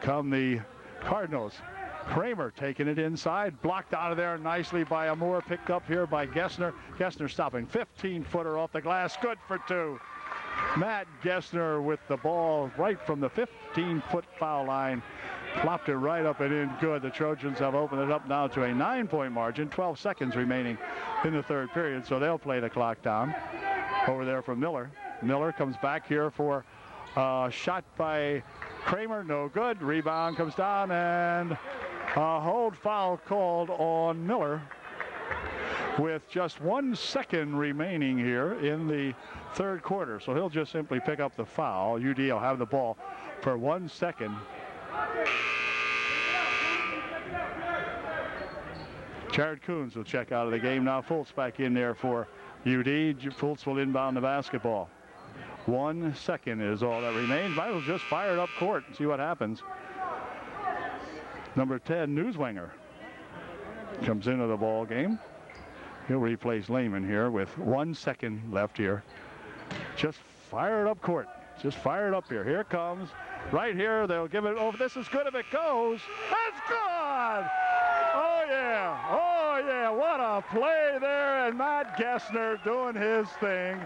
come the Cardinals. Kramer taking it inside, blocked out of there nicely by Amour, picked up here by Gessner. Gessner stopping, 15-footer off the glass, good for two. Matt Gessner with the ball right from the 15-foot foul line. Plopped it right up and in good. The Trojans have opened it up now to a 9-point margin. 12 seconds remaining in the third period, so they'll play the clock down. Over there from Miller. Miller comes back here for a shot by Kramer. No good. Rebound comes down, and a hold foul called on Miller with just 1 second remaining here in the third quarter. So he'll just simply pick up the foul. UDA will have the ball for 1 second. Jared Coons will check out of the game now. Fultz back in there for UD. Fultz will inbound the basketball. 1 second is all that remains. Might as well just fire it up court and see what happens. Number 10, Newswanger, comes into the ball game. He'll replace Lehman here with 1 second left here. Just fire it up court. Just fire it up here. Here it comes. Right here, they'll give it over. This is good if it goes. That's good! Oh, yeah. Oh, yeah. What a play there. And Matt Gessner doing his thing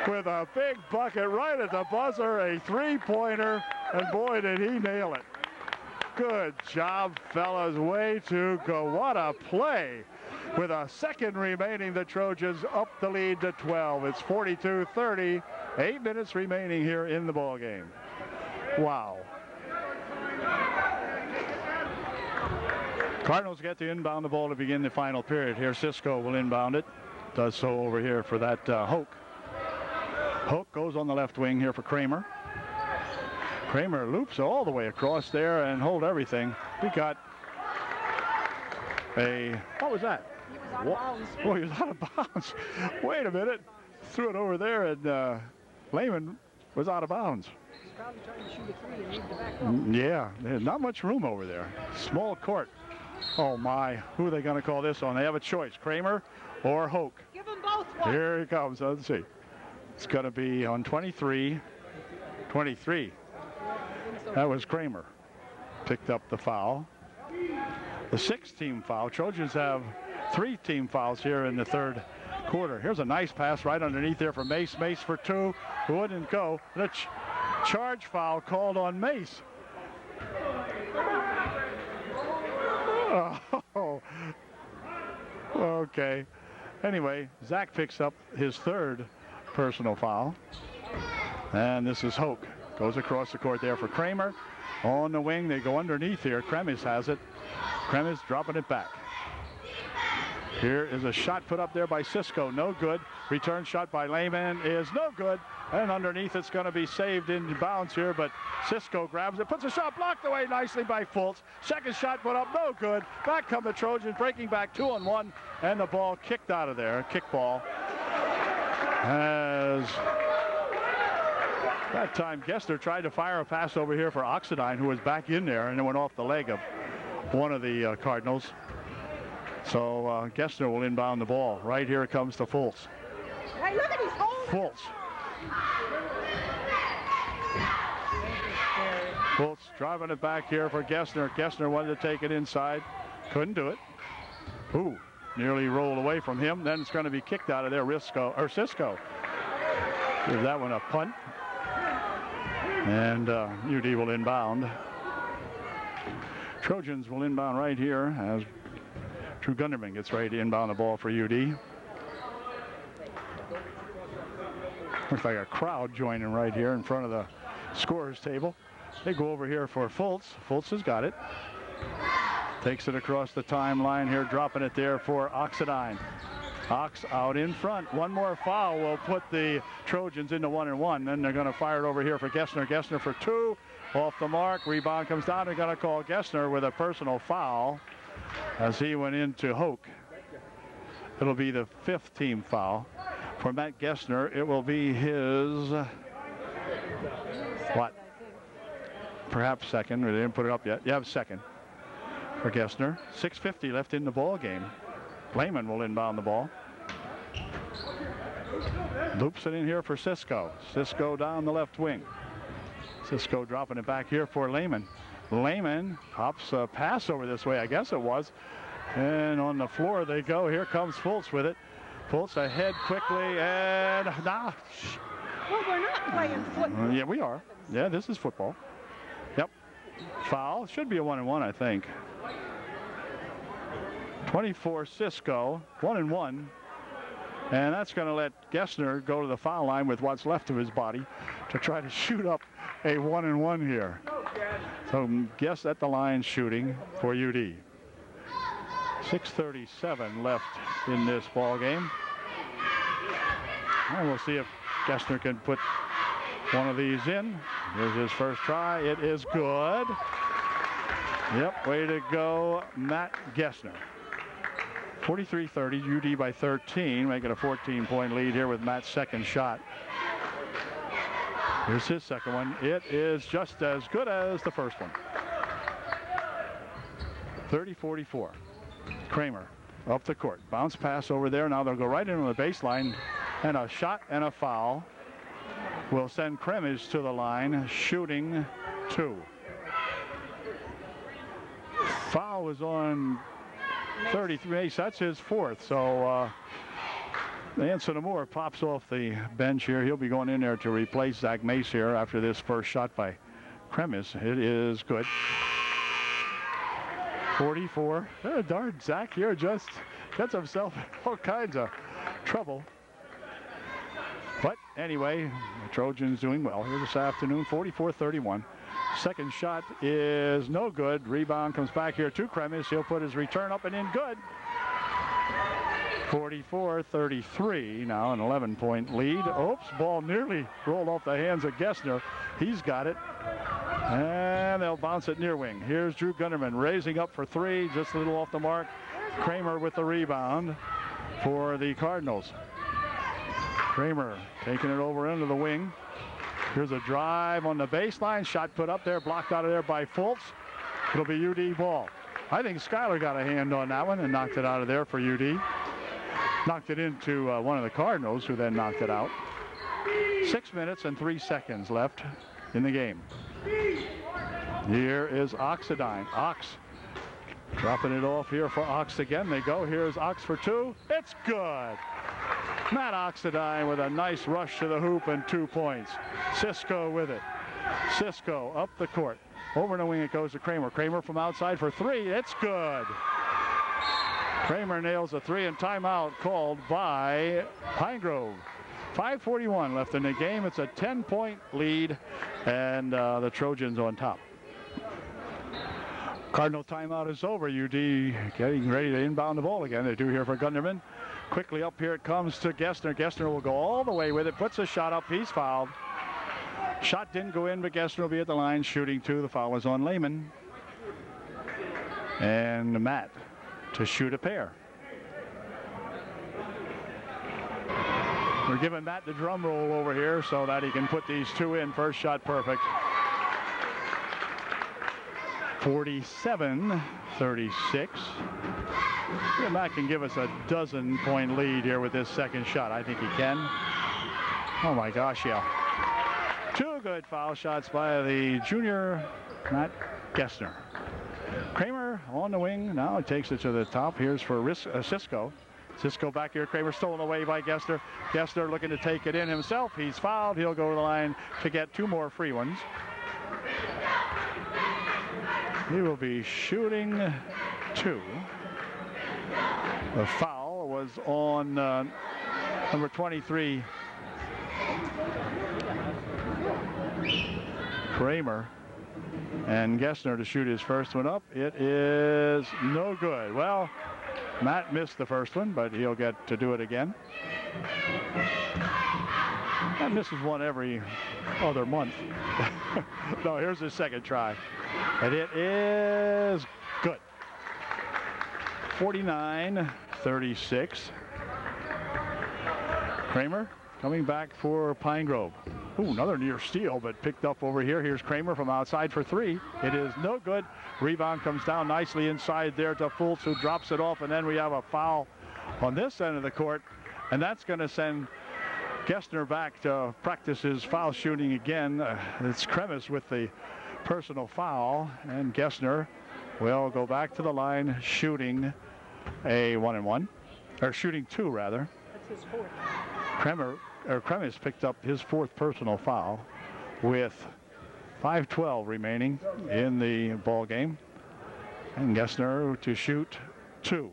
with a big bucket right at the buzzer, a three-pointer. And, boy, did he nail it. Good job, fellas. Way to go. What a play. With a second remaining, the Trojans up the lead to 12. It's 42-30. 8 minutes remaining here in the ball game. Wow. Cardinals get to inbound the ball to begin the final period. Here, Cisco will inbound it. Does so over here for that Hoke. Hoke goes on the left wing here for Kramer. Kramer loops all the way across there and hold everything. We got what was that? He was out of bounds. Oh, he was out of bounds. Wait a minute. Threw it over there, and Lehman was out of bounds. He's probably trying to shoot a three and leave the back row. Yeah, there's not much room over there. Small court. Oh, my. Who are they going to call this on? They have a choice, Kramer or Hoke. Give them both one. Here he comes. Let's see. It's going to be on 23. 23. That was Kramer. Picked up the foul. the 6th team foul. Trojans have 3 team fouls here in the third quarter. Here's a nice pass right underneath there for Mace. Mace for 2. Wouldn't go. The charge foul called on Mace. Oh. Okay. Anyway, Zach picks up his 3rd personal foul. And this is Hoke. Goes across the court there for Kramer. On the wing, they go underneath here. Kremis has it. Kremis dropping it back. Here is a shot put up there by Cisco. No good. Return shot by Lehman is no good. And underneath it's going to be saved in bounds here, but Cisco grabs it, puts a shot blocked away nicely by Fultz. Second shot put up, no good. Back come the Trojans, breaking back 2-on-1, and the ball kicked out of there. Kick ball. As that time Gessner tried to fire a pass over here for Oxidine, who was back in there, and it went off the leg of one of the Cardinals. So Gessner will inbound the ball. Right here it comes to Fultz. Hey, look at his hole. Fultz. Fultz driving it back here for Gessner. Gessner wanted to take it inside. Couldn't do it. Ooh, nearly rolled away from him. Then it's going to be kicked out of there. Cisco. Give that one a punt. And UD will inbound. Trojans will inbound right here as Drew Gunderman gets ready to inbound the ball for UD. Looks like a crowd joining right here in front of the scorer's table. They go over here for Fultz. Fultz has got it. Takes it across the timeline here, dropping it there for Oxidine. Ox out in front. One more foul will put the Trojans into 1-1. Then they're going to fire it over here for Gessner. Gessner for 2. Off the mark. Rebound comes down. They're going to call Gessner with a personal foul as he went into Hoke. It'll be the 5th team foul. For Matt Gessner, it will be his, what? Perhaps 2nd. They didn't put it up yet. Yeah, 2nd for Gessner. 6:50 left in the ball game. Lehman will inbound the ball. Loops it in here for Cisco. Cisco down the left wing. Cisco dropping it back here for Lehman. Lehman pops a pass over this way, I guess it was. And on the floor they go. Here comes Fultz with it. Fultz ahead quickly, and Well, we're not playing football. Yeah, we are. Yeah, this is football. Yep. Foul. Should be a 1-1, I think. 24 Cisco, 1-1. And that's going to let Gessner go to the foul line with what's left of his body to try to shoot up a 1-1 here. So Guess at the line shooting for UD. 6:37 left in this ball game. And we'll see if Gessner can put one of these in. Here's his first try. It is good. Yep, way to go, Matt Gessner. 43-30, UD by 13, making a 14-point lead here with Matt's second shot. Here's his second one. It is just as good as the first one. 30-44. Kramer up the court. Bounce pass over there. Now they'll go right into the baseline. And a shot and a foul will send Kremage to the line, shooting 2. Foul was on 33. That's his 4th. So Anson Moore pops off the bench here. He'll be going in there to replace Zach Mace here after this first shot by Kremis. It is good. 44. Darn, Zach here just gets himself in all kinds of trouble. But anyway, the Trojans doing well here this afternoon. 44-31. Second shot is no good. Rebound comes back here to Kremis. He'll put his return up and in good. 44-33. Now an 11-point lead. Oops, ball nearly rolled off the hands of Gessner. He's got it. And they'll bounce it near wing. Here's Drew Gunderman raising up for 3. Just a little off the mark. Kramer with the rebound for the Cardinals. Kramer taking it over into the wing. Here's a drive on the baseline. Shot put up there, blocked out of there by Fultz. It'll be UD ball. I think Schuyler got a hand on that one and knocked it out of there for UD. Knocked it into one of the Cardinals, who then knocked it out. 6 minutes and 3 seconds left in the game. Here is Oxidine. Ox Dropping it off here for Ox again. They go. Here's Ox for two. It's good. Matt Oxidine with a nice rush to the hoop and 2 points. Cisco with it. Cisco up the court. Over the wing it goes to Kramer. Kramer from outside for three. It's good. Kramer nails a three, and timeout called by Pine Grove. 5:41 left in the game. It's a 10-point lead, and the Trojans on top. Cardinal timeout is over. UD getting ready to inbound the ball again. They do here for Gunderman. Quickly up here it comes to Gessner. Gessner will go all the way with it. Puts a shot up. He's fouled. Shot didn't go in, but Gessner will be at the line shooting two. The foul was on Lehman. And Matt to shoot a pair. We're giving Matt the drum roll over here so that he can put these two in. First shot perfect. 47-36. Yeah, Matt can give us a dozen-point lead here with this second shot. I think he can. Oh my gosh, yeah. Two good foul shots by the junior Matt Gessner. Kramer on the wing. Now he takes it to the top. Here's for Cisco. Cisco back here. Kramer stolen away by Gessner. Gessner looking to take it in himself. He's fouled. He'll go to the line to get two more free ones. He will be shooting two. The foul was on number 23, Kramer, and Gessner to shoot his first one up. It is no good. Well, Matt missed the first one, but he'll get to do it again. Matt misses one every other month. No, here's his second try. And it is good. 49-36. Kramer coming back for Pine Grove. Ooh, another near steal, but picked up over here. Here's Kramer from outside for three. It is no good. Rebound comes down nicely inside there to Fultz, who drops it off, and then we have a foul on this end of the court, and that's going to send Gessner back to practice his foul shooting again. It's Kremis with the personal foul, and Gessner will go back to the line shooting a 1-and-1, or shooting two rather. That's his fourth. Kremis picked up his fourth personal foul with 5:12 remaining in the ball game, and Gessner to shoot two.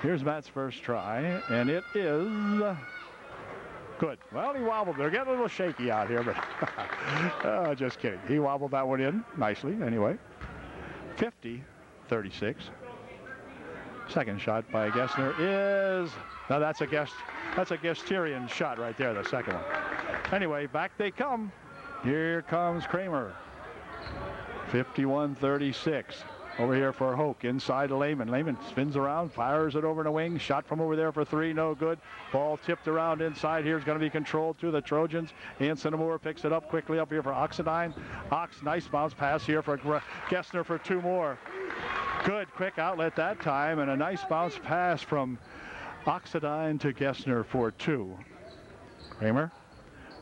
Here's Matt's first try, and it is good. Well, he wobbled. They're getting a little shaky out here, but just kidding. He wobbled that one in nicely anyway. 50-36. Second shot by Gessner is, now that's a Gesterian shot right there, the second one. Anyway, back they come. Here comes Kramer. 51-36. Over here for Hoke, inside to Lehman. Lehman spins around, fires it over the wing. Shot from over there for three, no good. Ball tipped around inside. Here's going to be controlled to the Trojans. Anson Moore picks it up quickly up here for Oxidine. Ox, nice bounce pass here for Gessner for two more. Good quick outlet that time, and a nice bounce pass from Oxidine to Gessner for two. Kramer,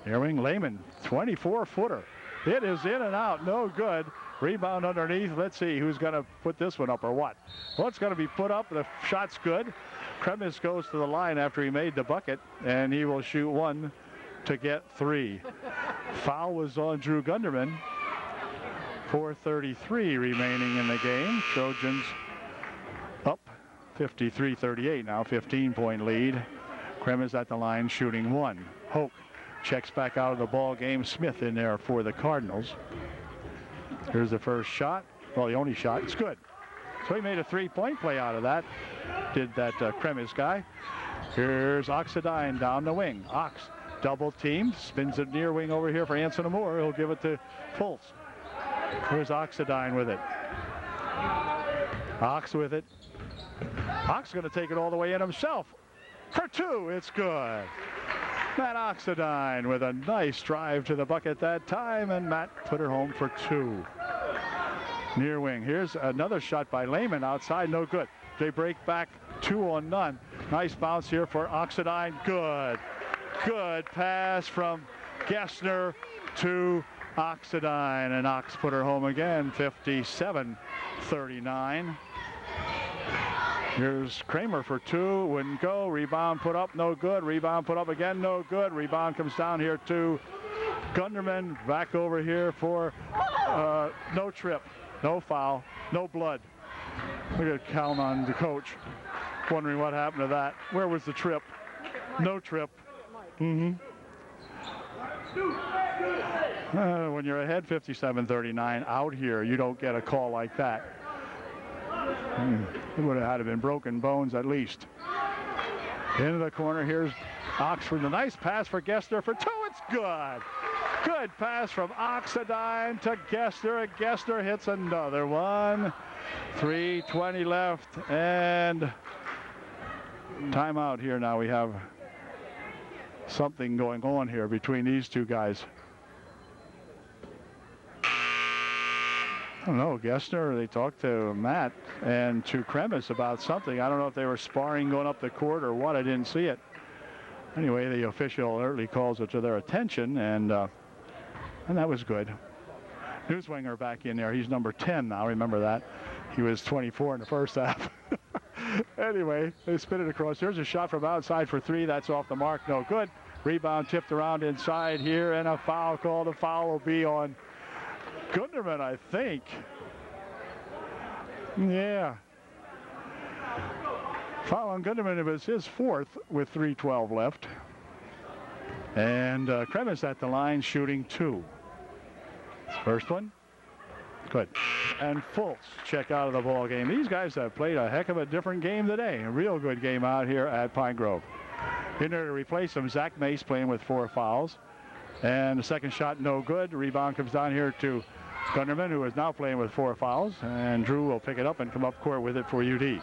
near wing, Lehman, 24-footer. It is in and out, no good. Rebound underneath. Let's see who's going to put this one up or what. Well, it's going to be put up. The shot's good. Kremis goes to the line after he made the bucket, and he will shoot one to get three. Foul was on Drew Gunderman. 4:33 remaining in the game. Trojans up 53-38 now, 15-point lead. Kremis at the line shooting one. Hoke checks back out of the ball game. Smith in there for the Cardinals. Here's the first shot. Well, the only shot. It's good. So he made a three-point play out of that. Did that Kremis guy. Here's Oxidine down the wing. Ox double team. Spins it near wing over here for Anson Moore. He'll give it to Fultz. Here's Oxidine with it. Ox with it. Ox going to take it all the way in himself. For two, it's good. Matt Oxidine with a nice drive to the bucket that time, and Matt put her home for two. Near wing. Here's another shot by Lehman outside, no good. They break back 2-on-none. Nice bounce here for Oxidine. Good. Good pass from Gessner to Oxidine, and Ox put her home again, 57-39. Here's Kramer for two, wouldn't go. Rebound put up, no good. Rebound put up again, no good. Rebound comes down here to Gunderman. Back over here for no trip, no foul, no blood. Look at Kalman, the coach, wondering what happened to that. Where was the trip? No trip. When you're ahead 57-39 out here, you don't get a call like that. It would have had to been broken bones at least. Into the corner, here's Oxford. A nice pass for Gessner for two. It's good. Good pass from Oxidine to Gessner, and Gessner hits another one. 3:20 left, and timeout here now. We have something going on here between these two guys. I don't know, Gessner, they talked to Matt and to Kremis about something. I don't know if they were sparring going up the court or what. I didn't see it. Anyway, the official early calls it to their attention, and that was good. Newswinger back in there. He's number 10 now, remember that. He was 24 in the first half. Anyway, they spin it across. There's a shot from outside for three. That's off the mark, no good. Rebound tipped around inside here, and a foul call. The foul will be on Gunderman, I think. Yeah. Foul on Gunderman. It was his fourth with 3:12 left. And Kremis at the line shooting two. First one. Good. And Fultz check out of the ball game. These guys have played a heck of a different game today. A real good game out here at Pine Grove. In there to replace him, Zach Mace playing with 4 fouls. And the second shot no good. Rebound comes down here to Gunderman, who is now playing with 4 fouls. And Drew will pick it up and come up court with it for UD.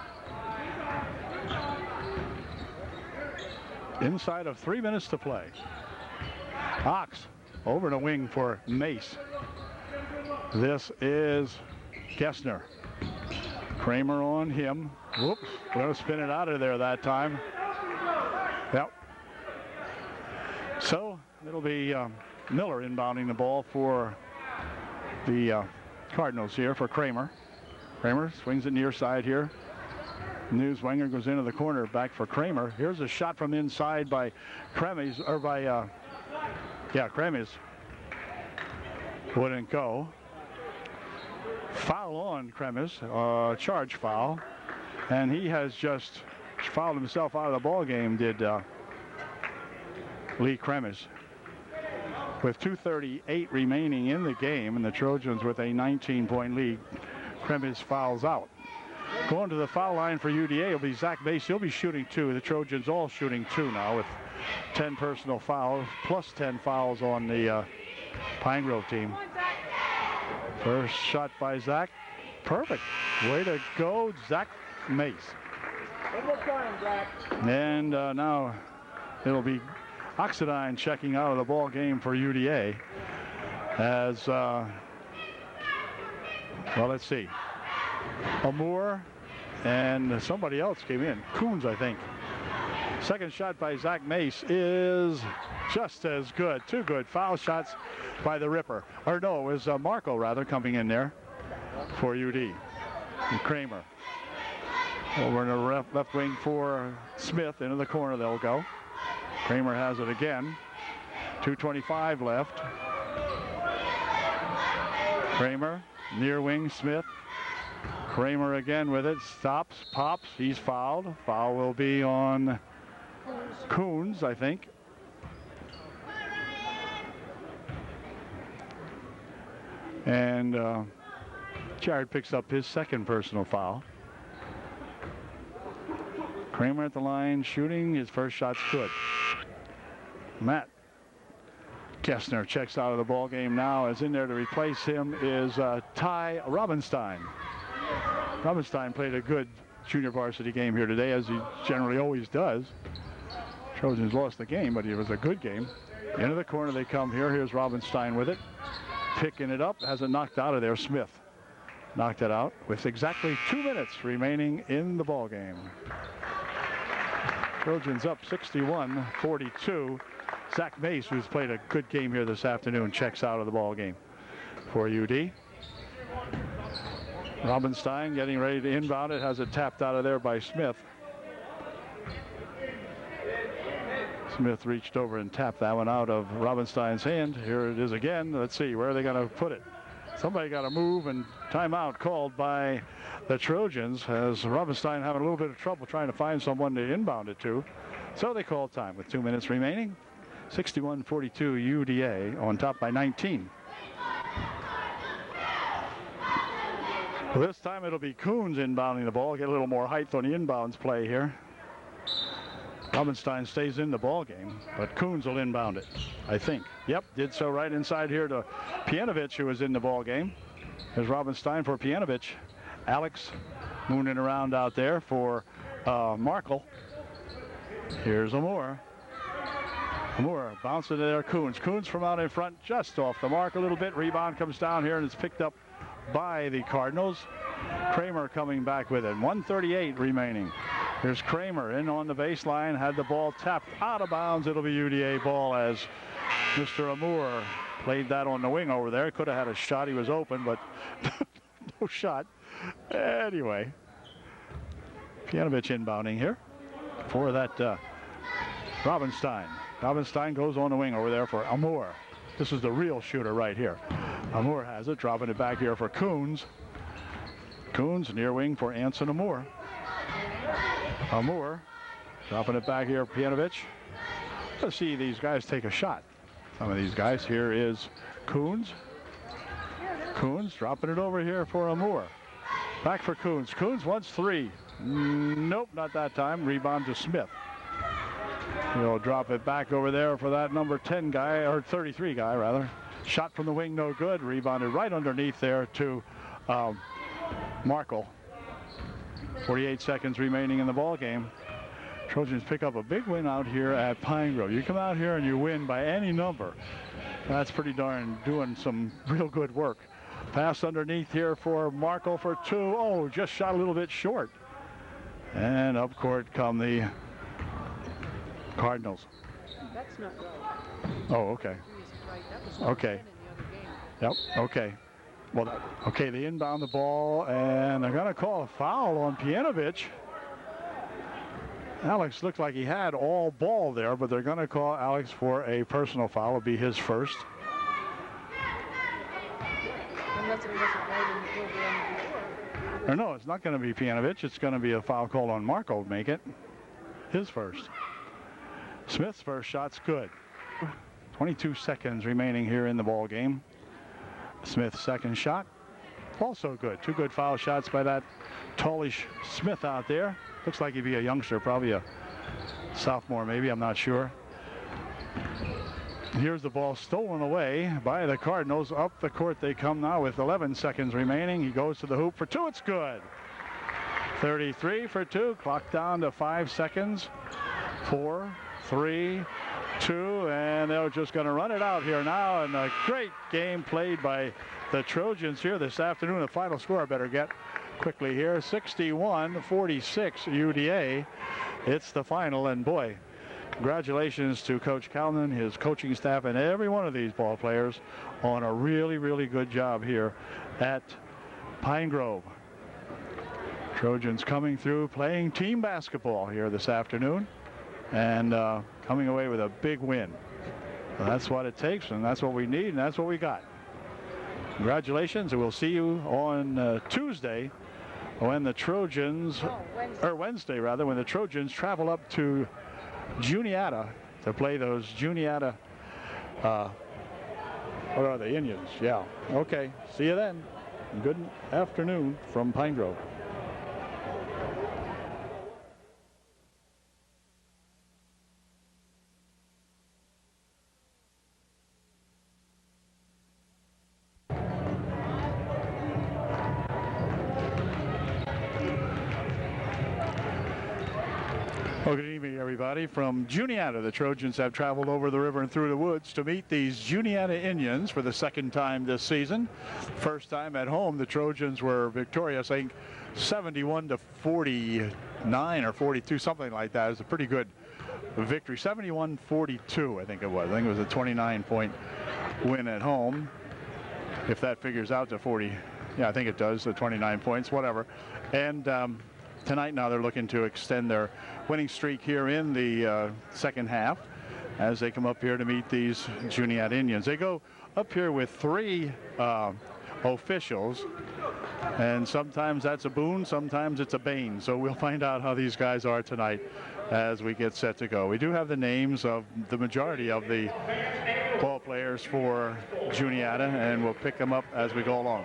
Inside of 3 minutes to play. Ox over the wing for Mace. This is Gessner. Kramer on him. Whoops, going to spin it out of there that time. Yep. So it'll be Miller inbounding the ball for the Cardinals here for Kramer. Kramer swings it near side here. Newswinger goes into the corner, back for Kramer. Here's a shot from inside by Kremis, or by, Kremis. Wouldn't go. Foul on Kremis, charge foul. And he has just fouled himself out of the ball game, did Lee Kremis. With 2:38 remaining in the game, and the Trojans with a 19-point lead, Kremis fouls out. Going to the foul line for UDA will be Zach Mace. He'll be shooting two. The Trojans all shooting two now with 10 personal fouls, plus 10 fouls on the Pine Grove team. First shot by Zach. Perfect. Way to go, Zach Mace. And now it'll be Oxidine checking out of the ball game for UDA. As, well, let's see. Amour and somebody else came in. Coons, I think. Second shot by Zach Mace is just as good. Two good foul shots by the Ripper. Or no, it was Marco, rather, coming in there for UD. And Kramer. Over in the left wing for Smith. Into the corner they'll go. Kramer has it again. 2:25 left. Kramer, near wing, Smith. Kramer again with it. Stops, pops. He's fouled. Foul will be on Coons, I think. And Jared picks up his second personal foul. Kramer at the line shooting. His first shot's good. Matt Gessner checks out of the ball game now. As in there to replace him is Ty Robinstein. Robinstein played a good junior varsity game here today, as he generally always does. Trojans lost the game, but it was a good game. Into the corner they come here. Here's Robinstein with it. Picking it up. Has it knocked out of there. Smith knocked it out with exactly 2 minutes remaining in the ball game. Trojans up 61-42 Zach Mace, who's played a good game here this afternoon, checks out of the ball game for UD. Robinstein getting ready to inbound it, has it tapped out of there by Smith. Smith reached over and tapped that one out of Robinstein's hand. Here it is again. Let's see, where are they going to put it? Somebody got to move, and timeout called by the Trojans as Robinstein having a little bit of trouble trying to find someone to inbound it to. So they called time with 2 minutes remaining. 61-42 UDA on top by 19. Well, this time it'll be Coons inbounding the ball. Get a little more height on the inbounds play here. Robinstein stays in the ball game, but Coons will inbound it, I think. Yep, did so right inside here to Pianovich, who was in the ball game. There's Robinstein for Pianovich. Alex mooning around out there for Markle. Here's Amor. Amor bouncing to there. Coons from out in front, just off the mark a little bit. Rebound comes down here, and it's picked up by the Cardinals. Kramer coming back with it. 1:38 remaining. Here's Kramer in on the baseline, had the ball tapped out of bounds. It'll be UDA ball as Mr. Amor played that on the wing over there. Could have had a shot. He was open, but no shot. Anyway, Pianovich inbounding here for that Robinstein. Robinstein goes on the wing over there for Amor. This is the real shooter right here. Amor has it, dropping it back here for Coons. Coons near wing for Anson Amor. Amor dropping it back here, Pianovich. Let's see these guys take a shot. Some of these guys. Here is Coons. Coons dropping it over here for Amor. Back for Coons. Coons wants three. Nope, not that time. Rebound to Smith. He'll drop it back over there for that number 10 guy, or 33 guy rather. Shot from the wing, no good. Rebounded right underneath there to Markle. 48 seconds remaining in the ball game. Trojans pick up a big win out here at Pine Grove. You come out here and you win by any number. That's pretty darn doing some real good work. Pass underneath here for Markle for two. Oh, just shot a little bit short. And up court come the Cardinals. That's not right. Oh, okay. Okay. Yep, okay. Well, okay, they inbound the ball, and they're going to call a foul on Pianovich. Alex looked like he had all ball there, but they're going to call Alex for a personal foul. It'll be his first. Or no, it's not going to be Pianovich. It's going to be a foul call on Markle. Make it his first. Smith's first shot's good. 22 seconds remaining here in the ball game. Smith's second shot, also good. Two good foul shots by that tallish Smith out there. Looks like he'd be a youngster, probably a sophomore maybe, I'm not sure. Here's the ball stolen away by the Cardinals. Up the court they come now with 11 seconds remaining. He goes to the hoop for two, it's good. 33 for two, clock down to 5 seconds. 4, 3, 2, and they're just going to run it out here now. And a great game played by the Trojans here this afternoon. The final score I better get quickly here, 61-46 UDA. It's the final, and boy, congratulations to Coach Calnan, his coaching staff, and every one of these ball players on a really, really good job here at Pine Grove. Trojans coming through playing team basketball here this afternoon and coming away with a big win. So that's what it takes, and that's what we need, and that's what we got. Congratulations, and we'll see you on Tuesday when the Trojans, or Wednesday rather, when the Trojans travel up to Juniata to play those Juniata, what are the Indians? Yeah, okay, see you then. Good afternoon from Pine Grove. Well, good evening, everybody. From Juniata, the Trojans have traveled over the river and through the woods to meet these Juniata Indians for the second time this season. First time at home, the Trojans were victorious, I think, 71-42 49 or 42, something like that. It was a pretty good victory. 71-42, I think it was. I think it was a 29-point win at home. If that figures out to 40, yeah, I think it does, the 29 points, whatever. And tonight now they're looking to extend their winning streak here in the second half as they come up here to meet these Juniata Indians. They go up here with 3 officials, and sometimes that's a boon, sometimes it's a bane. So we'll find out how these guys are tonight as we get set to go. We do have the names of the majority of the ball players for Juniata, and we'll pick them up as we go along.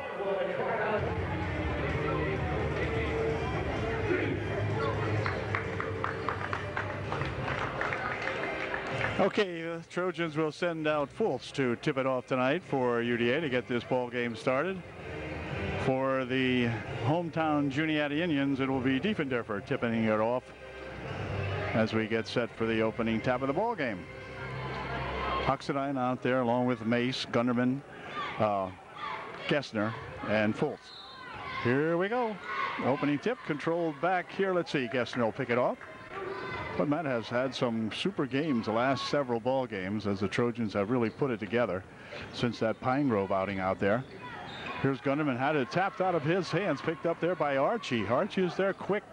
Okay, the Trojans will send out Fultz to tip it off tonight for UDA to get this ball game started. For the hometown Juniata Indians, it will be Diefendorfer tipping it off as we get set for the opening tap of the ball game. Oxidine out there along with Mace, Gunderman, Gessner, and Fultz. Here we go. Opening tip controlled back here. Let's see, Gessner will pick it off. But Matt has had some super games the last several ball games as the Trojans have really put it together since that Pine Grove outing out there. Here's Gunderman, had it tapped out of his hands, picked up there by Archie. Archie is their quick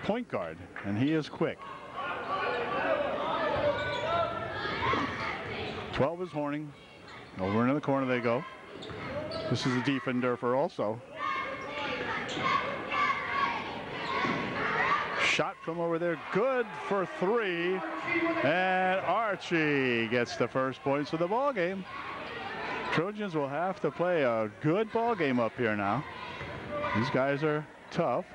point guard, and he is quick. 12 is Horning. Over into the corner they go. This is a Diefendorfer also. Shot from over there, good for 3, and Archie gets the first points of the ball game. Trojans will have to play a good ball game up here now. These guys are tough.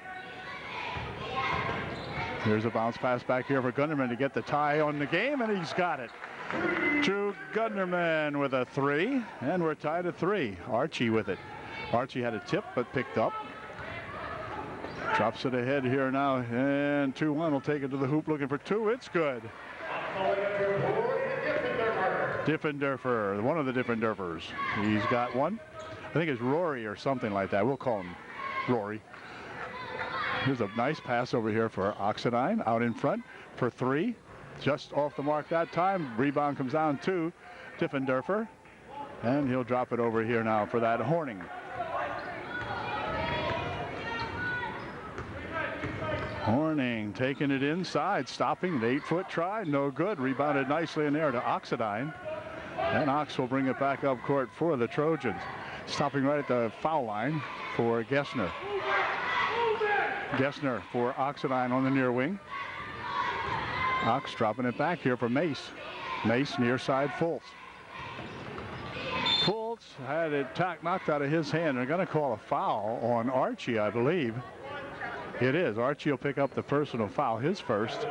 Here's a bounce pass back here for Gunderman to get the tie on the game, and he's got it. To Gunderman with a 3, and we're tied at 3. Archie with it. Archie had a tip but picked up. Drops it ahead here now, and 2-1 will take it to the hoop looking for 2. It's good. Diefendorfer, one of the Diefendorfers. He's got one. I think it's Rory or something like that. We'll call him Rory. Here's a nice pass over here for Oxidine out in front for 3. Just off the mark that time. Rebound comes down to Diefendorfer, and he'll drop it over here now for that Horning. Horning taking it inside, stopping an 8-foot try, no good. Rebounded nicely in there to Oxidine, and Ox will bring it back up court for the Trojans. Stopping right at the foul line for Gessner. Gessner for Oxidine on the near wing. Ox dropping it back here for Mace. Mace near side Fultz. Fultz had it knocked out of his hand. They're going to call a foul on Archie, I believe. It is. Archie will pick up the personal foul, his first.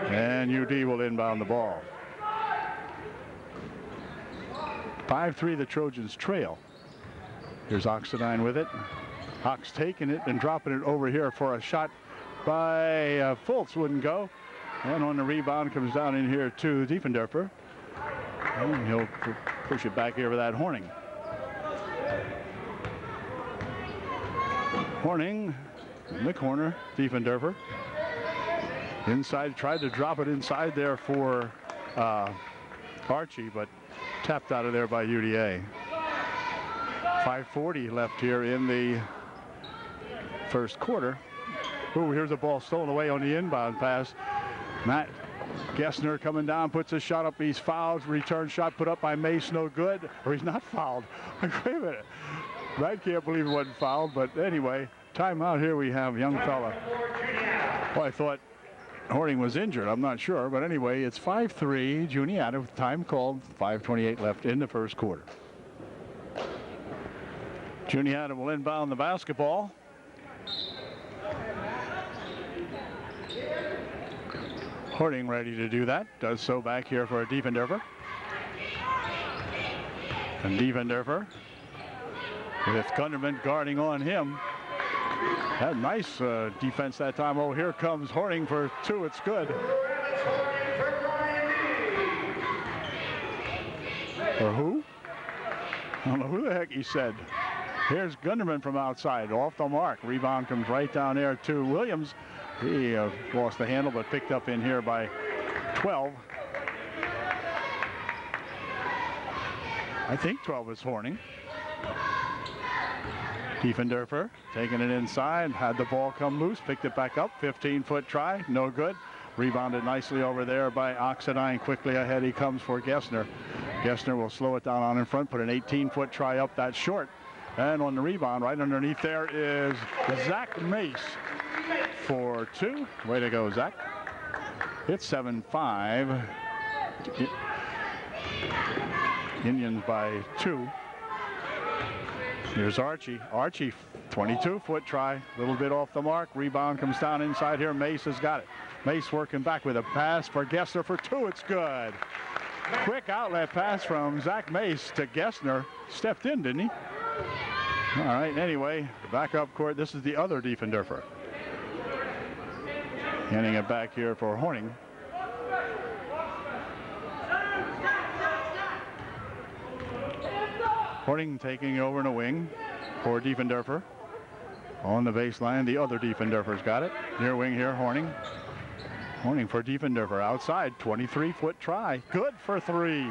And UD will inbound the ball. 5-3 the Trojans trail. Here's Oxidine with it. Ox taking it and dropping it over here for a shot by Fultz. Wouldn't go. And on the rebound comes down in here to Diefendorfer. And he'll push it back here with that Horning. Horning in the corner, Diefendorfer. Inside, tried to drop it inside there for Archie, but tapped out of there by UDA. 5:40 left here in the first quarter. Ooh, here's a ball stolen away on the inbound pass. Matt Gessner coming down, puts a shot up. He's fouled. Return shot put up by Mace, no good. Or he's not fouled. Wait a minute. I can't believe it wasn't fouled, but anyway, timeout here we have young fella. Well, I thought Horning was injured. I'm not sure, but anyway, it's 5-3 Juniata with time called. 5:28 left in the first quarter. Juniata will inbound the basketball. Horning ready to do that. Does so back here for Diefendorfer. And Diefendorfer with Gunderman guarding on him. Had nice defense that time. Oh, here comes Horning for 2. It's good. Or who? I don't know who the heck he said. Here's Gunderman from outside, off the mark. Rebound comes right down there to Williams. He lost the handle, but picked up in here by 12. I think 12 is Horning. Diefendorfer taking it inside, had the ball come loose, picked it back up, 15-foot try, no good. Rebounded nicely over there by Oxidine. Quickly ahead he comes for Gessner. Gessner will slow it down on in front, put an 18-foot try up, that's short. And on the rebound, right underneath there is Zach Mace for 2. Way to go, Zach. It's 7-5. Indians by 2. Here's Archie. Archie, 22-foot try, a little bit off the mark. Rebound comes down inside here. Mace has got it. Mace working back with a pass for Gessner for 2. It's good. Quick outlet pass from Zach Mace to Gessner. Stepped in, didn't he? All right, anyway, back up court. This is the other Diefendorfer. Handing it back here for Horning. Horning taking over in a wing for Diefendorfer. On the baseline, the other Diefendorfer's got it. Near wing here, Horning. Horning for Diefendorfer outside, 23-foot try. Good for 3.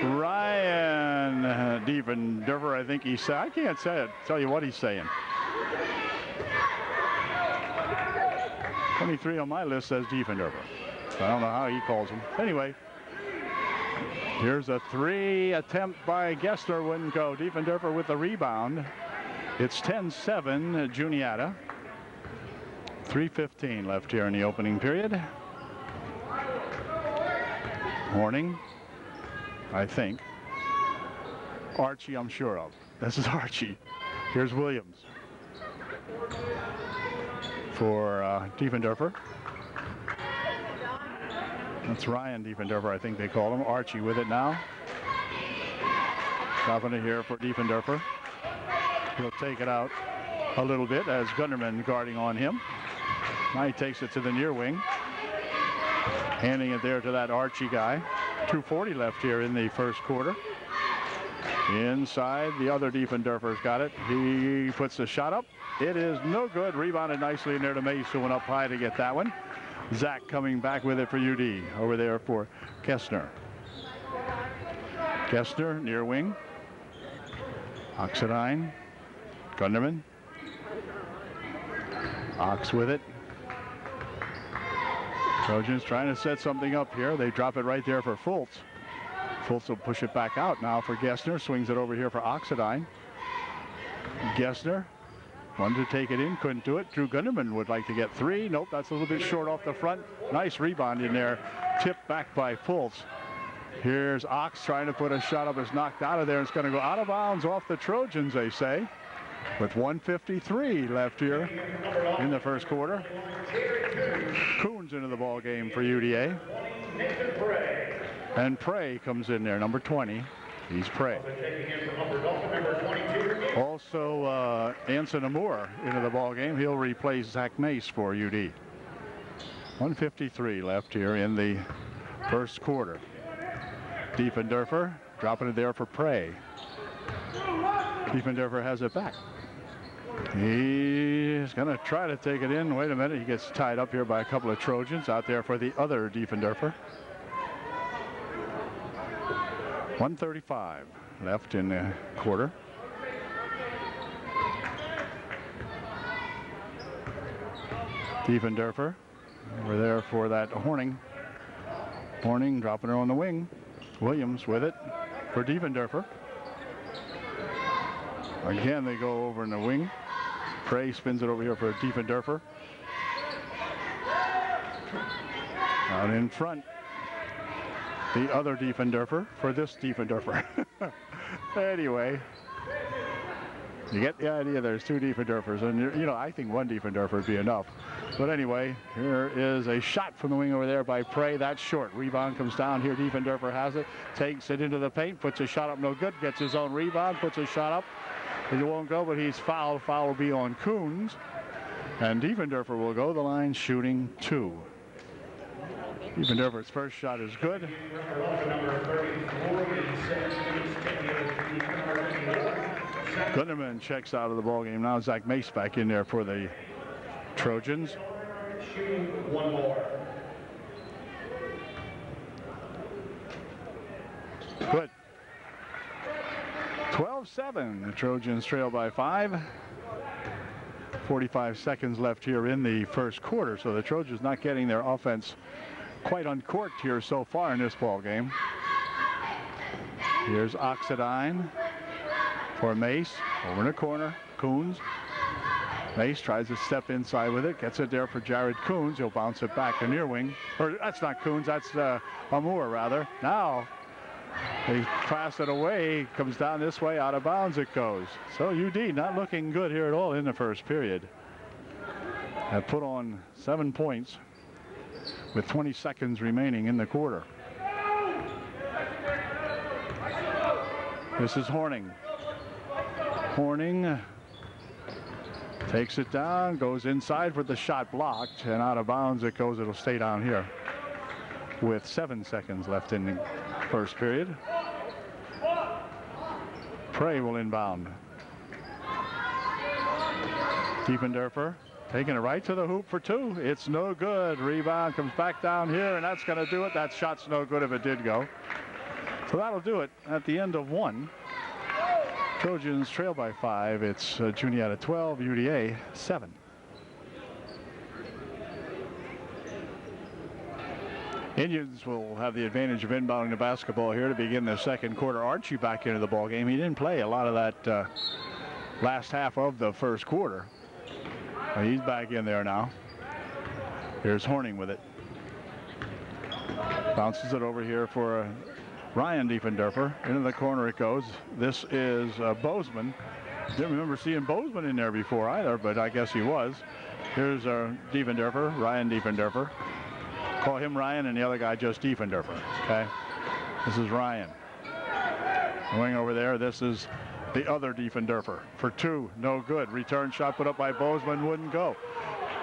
Ryan Diefendorfer, I think he said. I can't say it. Tell you what he's saying. 23 on my list says Diefendorfer. I don't know how he calls him. Anyway, here's a 3 attempt by Gessner. Wouldn't go. Diefendorfer with the rebound. It's 10-7 Juniata. 3:15 left here in the opening period. Horning, I think. Archie, I'm sure of. This is Archie. Here's Williams for Diefendorfer. That's Ryan Diefendorfer, I think they call him. Archie with it now. Dropping it here for Diefendorfer. He'll take it out a little bit as Gunderman guarding on him. Now he takes it to the near wing. Handing it there to that Archie guy. 2:40 left here in the first quarter. Inside, the other Diefendorfer's got it. He puts the shot up. It is no good. Rebounded nicely in there to Mace, who went up high to get that one. Zach coming back with it for UD. Over there for Gessner. Gessner, near wing. Oxidine. Gunderman. Ox with it. Trojans trying to set something up here. They drop it right there for Fultz. Fultz will push it back out now for Gessner. Swings it over here for Oxidine. Gessner wanted to take it in, couldn't do it. Drew Gunderman would like to get 3. Nope, that's a little bit short off the front. Nice rebound in there. Tipped back by Fultz. Here's Ox trying to put a shot up. It's knocked out of there. It's going to go out of bounds off the Trojans, they say. With 1:53 left here in the first quarter. Coons into the ball game for UDA. And Prey comes in there, number 20. He's Prey. Also, Anson Amour into the ball game. He'll replace Zach Mace for UD. 1:53 left here in the first quarter. Diefendorfer dropping it there for Prey. Diefendorfer has it back. He's going to try to take it in. Wait a minute. He gets tied up here by a couple of Trojans out there for the other Diefendorfer. 1:35 left in the quarter. Diefendorfer over there for that Horning. Horning dropping her on the wing. Williams with it for Diefendorfer. Again, they go over in the wing. Prey spins it over here for Diefendorfer. Out in front, the other Diefendorfer for this Diefendorfer. Anyway, you get the idea. There's 2 Diefendorfers, and you know, I think 1 Diefendorfer would be enough. But anyway, here is a shot from the wing over there by Prey. That's short. Rebound comes down here. Diefendorfer has it, takes it into the paint, puts a shot up, no good. Gets his own rebound, puts a shot up. It won't go, but he's fouled. Foul will be on Coons. And Diefendorfer will go the line shooting 2. Diefendorfer's first shot is good. Gunderman checks out of the ballgame. Now Zach Mace back in there for the Trojans. Shooting one more. Good. 12-7. The Trojans trail by 5. 45 seconds left here in the first quarter, so the Trojans not getting their offense quite uncorked here so far in this ball game. Here's Oxidine for Mace. Over in the corner. Coons. Mace tries to step inside with it. Gets it there for Jared Coons. He'll bounce it back to near wing. Or that's not Coons. That's Amour, rather. Now they pass it away. Comes down this way. Out of bounds it goes. So UD not looking good here at all in the first period. Have put on 7 points with 20 seconds remaining in the quarter. This is Horning. Horning takes it down, goes inside for the shot blocked, and out of bounds it goes. It'll stay down here with 7 seconds left in the first period. Prey will inbound. Diefendorfer taking it right to the hoop for 2. It's no good. Rebound comes back down here, and that's going to do it. That shot's no good if it did go. So that'll do it at the end of 1. Trojans trail by 5. It's Juniata 12, UDA 7. Indians will have the advantage of inbounding the basketball here to begin the second quarter. Archie back into the ball game. He didn't play a lot of that last half of the first quarter. Well, he's back in there now. Here's Horning with it. Bounces it over here for Ryan Diefendorfer. Into the corner it goes. This is Bozeman. Didn't remember seeing Bozeman in there before either, but I guess he was. Here's Diefendorfer, Ryan Diefendorfer. Call him Ryan and the other guy just Diefendorfer. Okay. This is Ryan. Going over there. This is the other Diefendorfer for 2. No good. Return shot put up by Bozeman. Wouldn't go.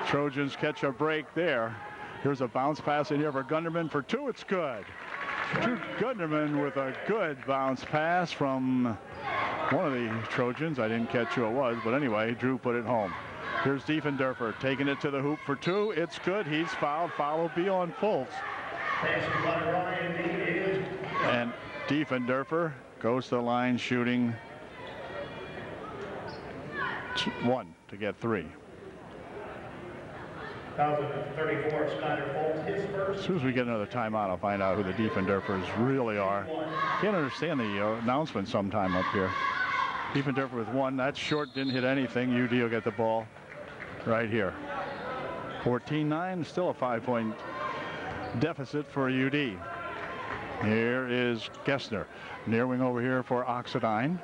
Trojans catch a break there. Here's a bounce pass in here for Gunderman for 2. It's good. Drew Gunderman with a good bounce pass from one of the Trojans. I didn't catch who it was, but anyway, Drew put it home. Here's Diefendorfer taking it to the hoop for 2. It's good. He's fouled. Foul will be on Fultz. And Diefendorfer goes to the line shooting 1 to get 3. 34, Skyler Fultz, his first. As soon as we get another timeout, I'll find out who the Diefendorfers really are. Can't understand the announcement sometime up here. Diefendorfer with 1. That's short, didn't hit anything. UD will get the ball right here. 14-9, still a 5-point deficit for UD. Here is Gessner. Near wing over here for Oxidine.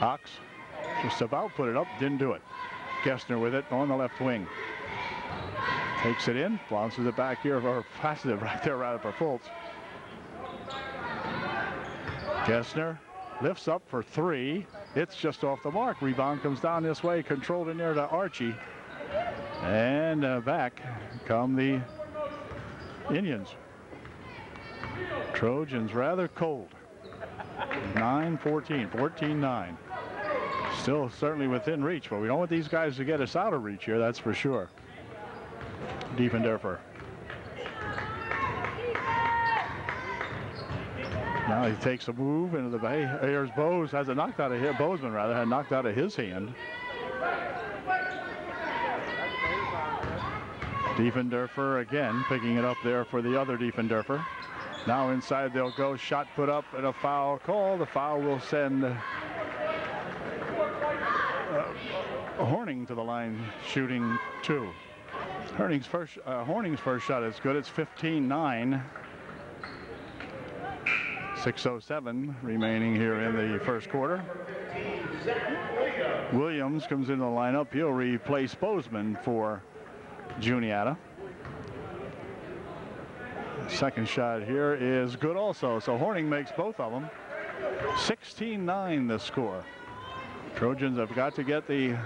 Ox just about put it up, didn't do it. Gessner with it on the left wing. Takes it in, bounces it back here, or passes it right there rather for Fultz. Gessner lifts up for 3. It's just off the mark. Rebound comes down this way, controlled in there to Archie. And back come the Indians. Trojans rather cold. 9-14, 14-9. Still certainly within reach, but we don't want these guys to get us out of reach here, that's for sure. Diefendorfer. Now he takes a move into the bay. Here's Bose, has it knocked out of here. Bozeman rather had knocked out of his hand. Diefendorfer again picking it up there for the other Diefendorfer. Now inside they'll go. Shot put up and a foul call. The foul will send Horning to the line shooting 2. Horning's first shot is good. It's 15-9. 6:07 remaining here in the first quarter. Williams comes into the lineup. He'll replace Bozeman for Juniata. Second shot here is good also. So Horning makes both of them. 16-9 the score. Trojans have got to get the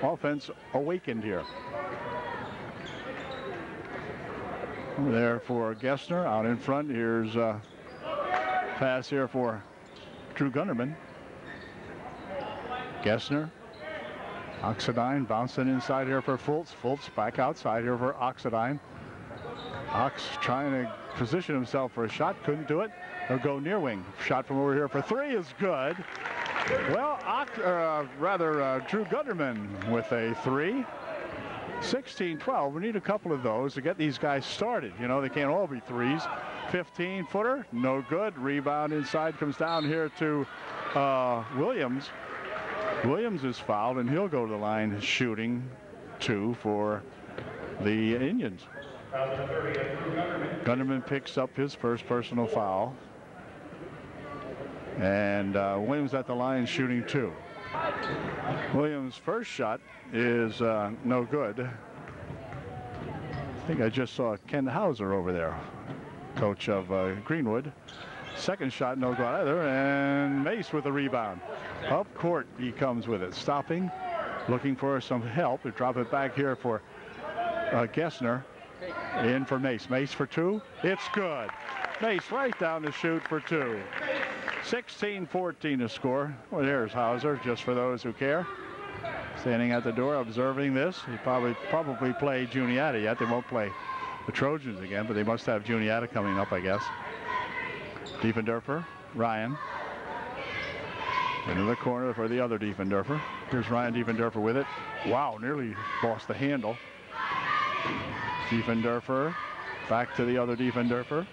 offense awakened here. Over there for Gessner out in front. Here's pass here for Drew Gunderman. Gessner Oxidine bouncing inside here for Fultz. Fultz back outside here for Oxidine. Ox trying to position himself for a shot. Couldn't do it. He'll go near wing. Shot from over here for three is good. Well, Drew Gunderman with a three. 16-12. We need a couple of those to get these guys started. You know, they can't all be threes. 15-footer, no good. Rebound inside comes down here to Williams. Williams is fouled, and he'll go to the line shooting two for the Indians. Gunderman picks up his first personal foul. And Williams at the line shooting two. Williams' first shot is no good. I think I just saw Ken Hauser over there, coach of Greenwood. Second shot no good either, and Mace with the rebound. Up court he comes with it, stopping, looking for some help. They drop it back here for Gessner. In for Mace. Mace for two. It's good. Mace right down to shoot for two. 16-14 to score. Well, there's Hauser, just for those who care. Standing at the door observing this. He probably played Juniata yet. They won't play the Trojans again, but they must have Juniata coming up, I guess. Diefendorfer, Ryan. Into the corner for the other Diefendorfer. Here's Ryan Diefendorfer with it. Wow, nearly lost the handle. Diefendorfer back to the other Diefendorfer.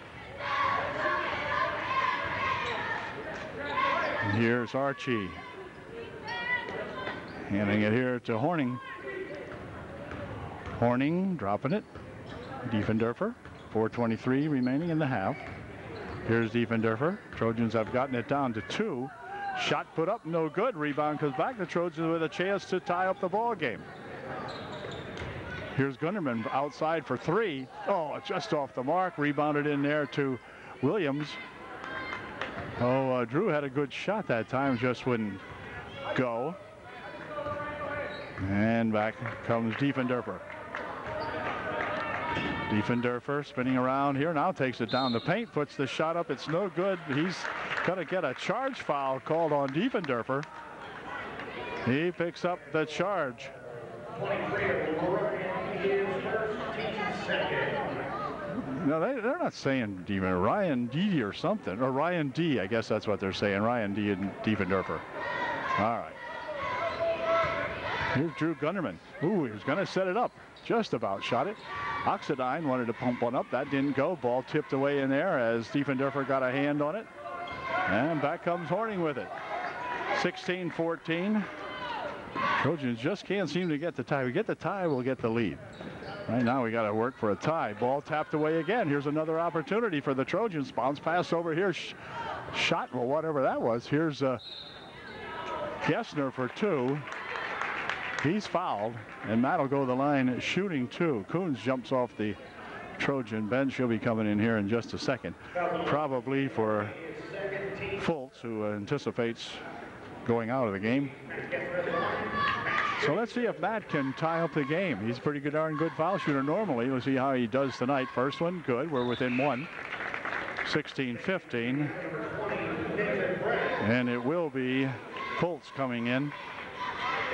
And here's Archie. Handing it here to Horning. Horning dropping it. Diefendorfer. 4:23 remaining in the half. Here's Diefendorfer. Trojans have gotten it down to two. Shot put up, no good. Rebound comes back. The Trojans with a chance to tie up the ball game. Here's Gunderman outside for three. Oh, just off the mark. Rebounded in there to Williams. Oh, Drew had a good shot that time, just wouldn't go. And back comes Diefendorfer. Diefendorfer spinning around here. Now takes it down the paint, puts the shot up. It's no good. He's going to get a charge foul called on Diefendorfer. He picks up the charge. No, they're not saying Diefendorfer. Ryan D or something, or Ryan D. I guess that's what they're saying. Ryan D. and Diefendorfer. All right. Here's Drew Gunderman. Ooh, he was going to set it up. Just about shot it. Oxidine wanted to pump one up. That didn't go. Ball tipped away in there as Diefendorfer got a hand on it. And back comes Horning with it. 16-14. Trojans just can't seem to get the tie. We get the tie, we'll get the lead. Right now we got to work for a tie. Ball tapped away again. Here's another opportunity for the Trojans. Bounce pass over here. Shot, well, whatever that was. Here's Gessner for two. He's fouled, and Matt will go to the line shooting two. Coons jumps off the Trojan bench. He'll be coming in here in just a second. Probably for Fultz, who anticipates going out of the game. So let's see if Matt can tie up the game. He's a pretty darn good foul shooter normally. We'll see how he does tonight. First one, good. We're within one. 16-15. And it will be Fultz coming in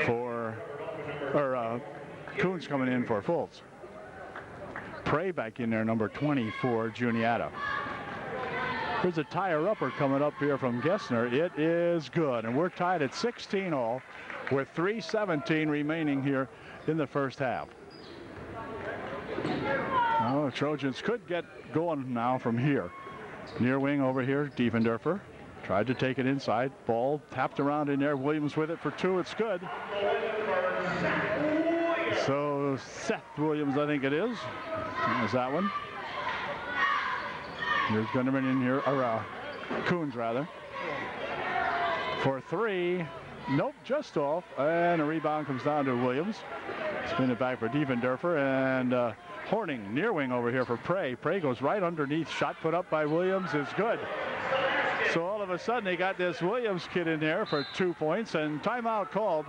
for, Coons coming in for Fultz. Prey back in there, number 20 for Juniata. There's a tire-upper coming up here from Gessner. It is good, and we're tied at 16 all with 3:17 remaining here in the first half. Oh, Trojans could get going now from here. Near wing over here, Diefendorfer tried to take it inside. Ball tapped around in there. Williams with it for two. It's good. So Seth Williams, I think it is. There's that one. Here's Gunderman in here, or Coons rather. For three. Nope, just off. And a rebound comes down to Williams. Spin it back for Diefendorfer, and Horning near wing over here for Prey. Prey goes right underneath. Shot put up by Williams is good. So all of a sudden they got this Williams kid in there for 2 points, and timeout called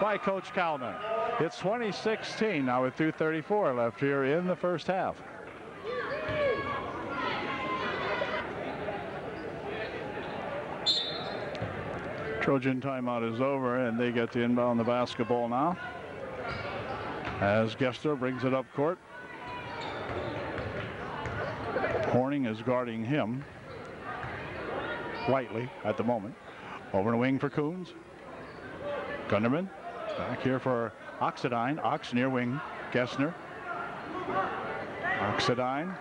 by Coach Kalman. It's 20-16 now with 2:34 left here in the first half. Trojan timeout is over, and they get to inbound the basketball now. as Gessner brings it up court. Horning is guarding him. Lightly at the moment. Over the wing for Coons. Gunderman back here for Oxidine. Ox near wing. Gessner. Oxidine.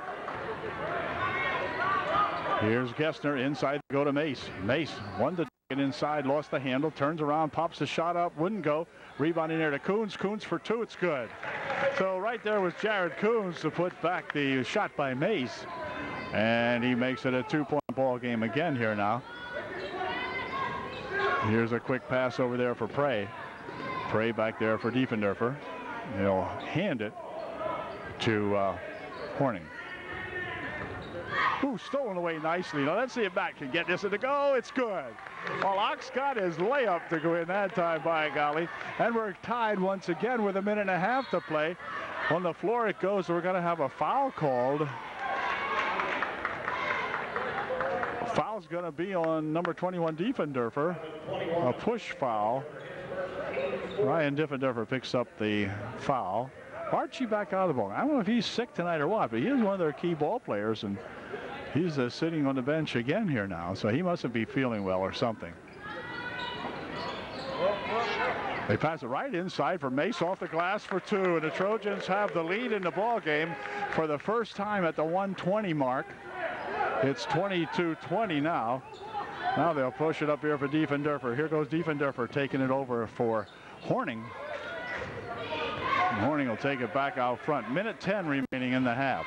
Here's Gessner inside. Go to Mace. Mace wanted to take it inside. Lost the handle. Turns around. Pops the shot up. Wouldn't go. Rebound in there to Coons. Coons for two. It's good. So right there was Jared Coons to put back the shot by Mace. And he makes it a 2-point ball game again here now. Here's a quick pass over there for Prey. Prey back there for Diefendorfer. He'll hand it to Horning. Ooh, stolen away nicely. Now let's see if Matt can get this to go. It's good. Well, Ox got his layup to go in that time, by golly. And we're tied once again with 1.5 minutes to play. On the floor it goes. We're going to have a foul called. Foul's going to be on number 21, Diefendorfer. A push foul. Ryan Diefendorfer picks up the foul. Archie back out of the ball. I don't know if he's sick tonight or what, but he is one of their key ball players, and he's sitting on the bench again here now, so he mustn't be feeling well or something. They pass it right inside for Mace off the glass for two, and the Trojans have the lead in the ball game for the first time at the 1:20 mark. It's 22-20 now. Now they'll push it up here for Diefendorfer. Here goes Diefendorfer taking it over for Horning. And Horning will take it back out front. 1:10 remaining in the half.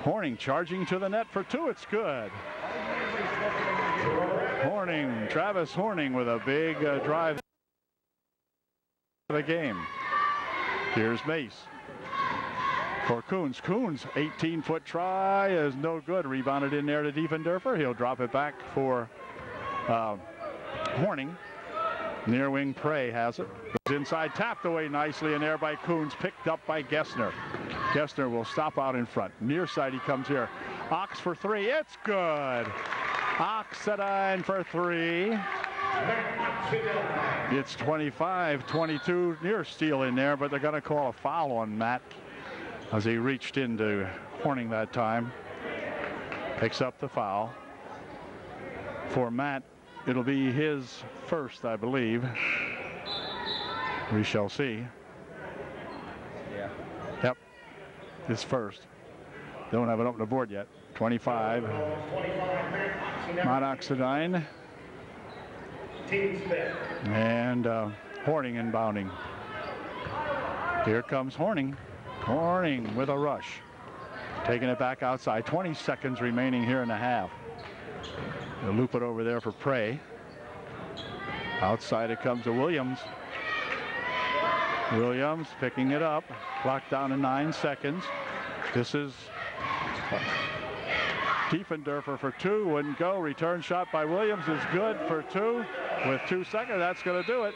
Horning charging to the net for two. It's good. Horning, Travis Horning with a big drive to the game. Here's Mace. For Coons. Coons, 18-foot try is no good. Rebounded in there to Diefendorfer. He'll drop it back for Horning. Near wing Prey has it. Goes inside, tapped away nicely in there by Coons. Picked up by Gessner. Gessner will stop out in front. Near side he comes here. Ox for three. It's good. Oxidine for three. It's 25-22. Near steal in there, but they're going to call a foul on Matt as he reached into Horning that time. Picks up the foul. For Matt, it'll be his first, I believe. We shall see. Yeah. Yep, his first. Don't have it up on the board yet. 25. Monoxidine. And Horning inbounding. Here comes Horning. Horning with a rush. Taking it back outside. 20 seconds remaining here in the half. They'll loop it over there for Prey. Outside it comes to Williams. Williams picking it up. Clock down to 9 seconds. This is Diefendorfer for two. Wouldn't go. Return shot by Williams is good for two. With 2 seconds, that's going to do it.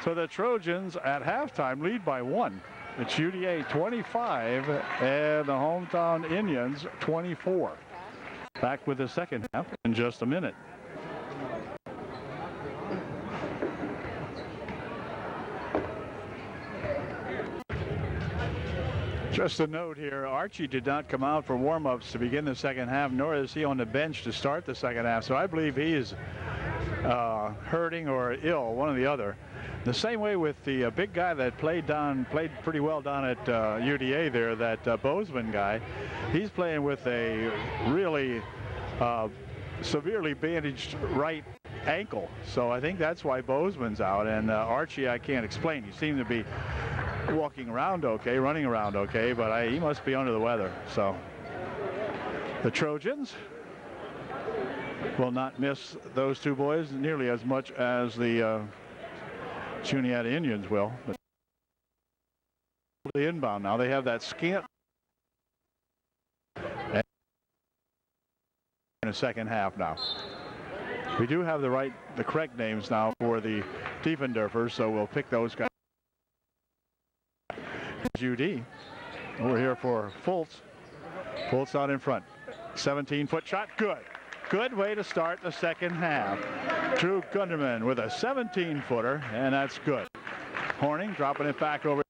So the Trojans at halftime lead by 1. It's UDA 25 and the hometown Indians 24. Back with the second half in just a minute. Just a note here, Archie did not come out for warm-ups to begin the second half, nor is he on the bench to start the second half. So I believe he is hurting or ill, one or the other. The same way with the big guy that played pretty well down at UDA there, that Bozeman guy. He's playing with a really severely bandaged right ankle. So I think that's why Bozeman's out. And Archie, I can't explain. He seemed to be walking around okay, running around okay, but he must be under the weather. So the Trojans will not miss those two boys nearly as much as the Juniata Indians will. But the inbound now, they have that scant in the second half now. We do have the correct names now for the Diefendorfers, so we'll pick those guys. UD over here for Fultz. Fultz out in front. 17-foot shot, good. Good way to start the second half. Drew Gunderman with a 17-footer, and that's good. Horning dropping it back over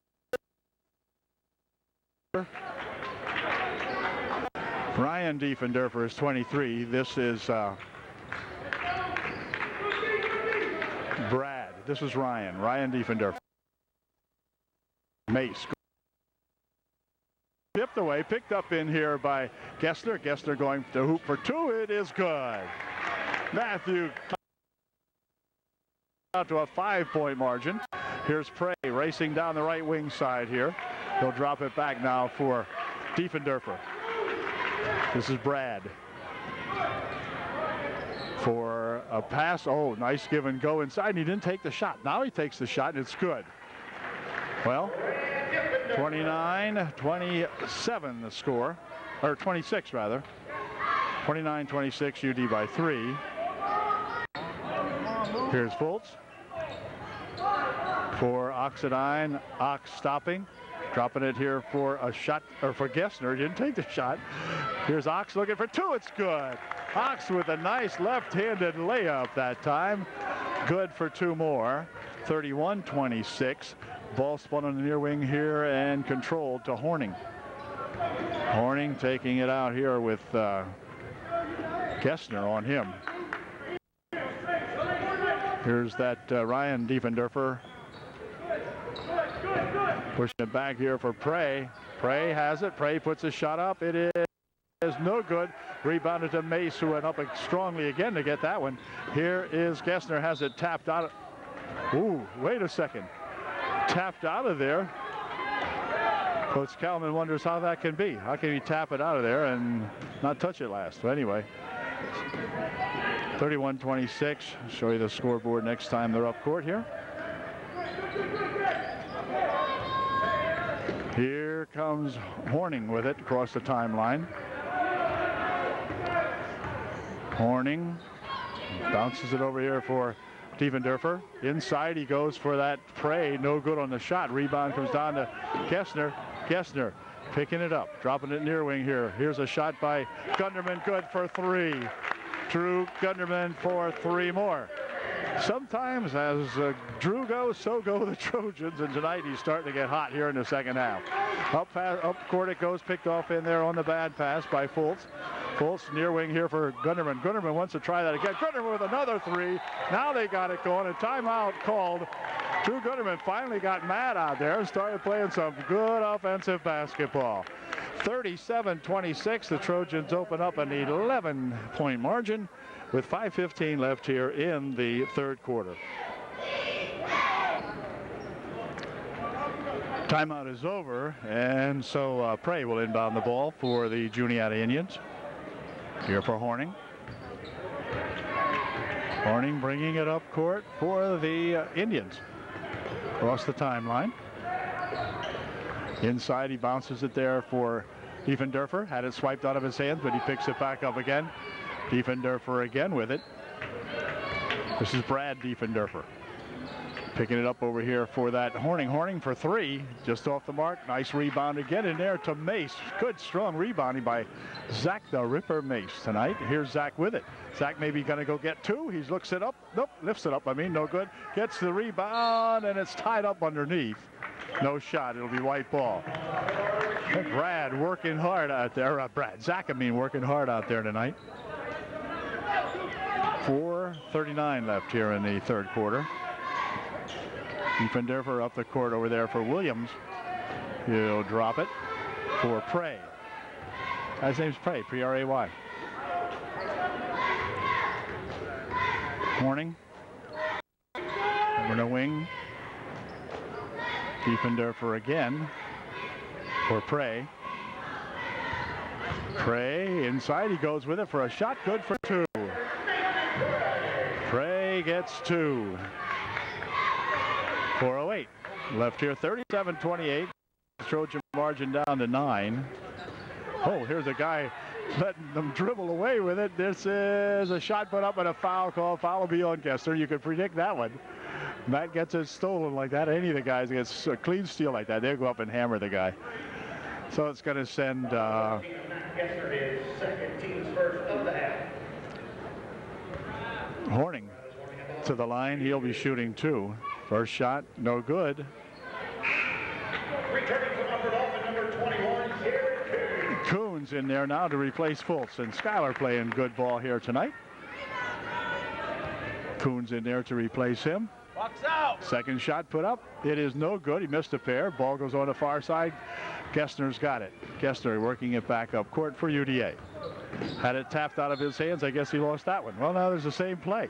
Ryan Diefendorfer is 23. This is Brad. This is Ryan. Ryan Diefendorfer. Mace. Tipped away, picked up in here by Gessner. Gessner going to hoop for two. It is good. Matthew out to a 5-point margin. Here's Prey racing down the right wing side here. He'll drop it back now for Diefendorfer. This is Brad. For a pass. Oh, nice give and go inside. And he didn't take the shot. Now he takes the shot and it's good. Well, 29-27 the score, or 26 rather. 29-26 UD by 3. Here's Fultz for Oxidine. Ox stopping, dropping it here for a shot, or for Gessner. He didn't take the shot. Here's Ox looking for two. It's good. Ox with a nice left-handed layup that time. Good for two more. 31-26. Ball spun on the near wing here and controlled to Horning. Horning taking it out here with Gessner on him. Here's that Ryan Diefendorfer pushing it back here for Prey. Prey has it. Prey puts a shot up. It is no good. Rebounded to Mace, who went up strongly again to get that one. Here is Gessner, has it tapped out. Ooh, wait a second. Tapped out of there. Coach Kalman wonders how that can be. How can he tap it out of there and not touch it last? But anyway, 31-26. Show you the scoreboard next time they're up court here. Here comes Horning with it across the timeline. Horning bounces it over here for Diefendorfer. Inside he goes for that Prey. No good on the shot. Rebound comes down to Gessner. Gessner picking it up, dropping it near wing here. Here's a shot by Gunderman. Good for three. Drew Gunderman for three more. Sometimes as Drew goes, so go the Trojans, and tonight he's starting to get hot here in the second half. Up court it goes, picked off in there on the bad pass by Fultz. Fultz near wing here for Gunderman. Gunderman wants to try that again. Gunderman with another three. Now they got it going. A timeout called. Drew Gunderman finally got mad out there and started playing some good offensive basketball. 37-26. The Trojans open up an 11-point margin with 5:15 left here in the third quarter. Timeout is over, and so Prey will inbound the ball for the Juniata Indians. Here for Horning. Horning bringing it up court for the Indians. Across the timeline. Inside, he bounces it there for Diefendorfer. Had it swiped out of his hands, but he picks it back up again. Diefendorfer again with it. This is Brad Diefendorfer. Picking it up over here for that Horning. Horning for three, just off the mark. Nice rebound again in there to Mace. Good, strong rebounding by Zach the Ripper Mace tonight. Here's Zach with it. Zach maybe going to go get two. He looks it up. Nope, lifts it up. I mean, no good. Gets the rebound, and it's tied up underneath. No shot. It'll be white ball. Brad working hard out there. Zach, I mean, working hard out there tonight. 4:39 left here in the third quarter. Diefendorfer up the court over there for Williams. He'll drop it for Prey. His name's Prey, P-R-A-Y. Horning. Over the wing. Diefendorfer again for Prey. Prey inside. He goes with it for a shot. Good for two. Prey gets two. 4:08 left here. 37-28. Trojan margin down to 9. Oh, here's a guy letting them dribble away with it. This is a shot put up and a foul call. Foul will be on Gessner. You could predict that one. Matt gets it stolen like that. Any of the guys gets a clean steal like that, they'll go up and hammer the guy. So it's going to send Horning to the line. He'll be shooting two. First shot, no good. Returning from number 21, Coons in there now to replace Fultz, and Schuyler playing good ball here tonight. Coons in there to replace him. Box out. Second shot put up. It is no good. He missed a pair. Ball goes on the far side. Gessner's got it. Gessner working it back up court for UDA. Had it tapped out of his hands. I guess he lost that one. Well, now there's the same play.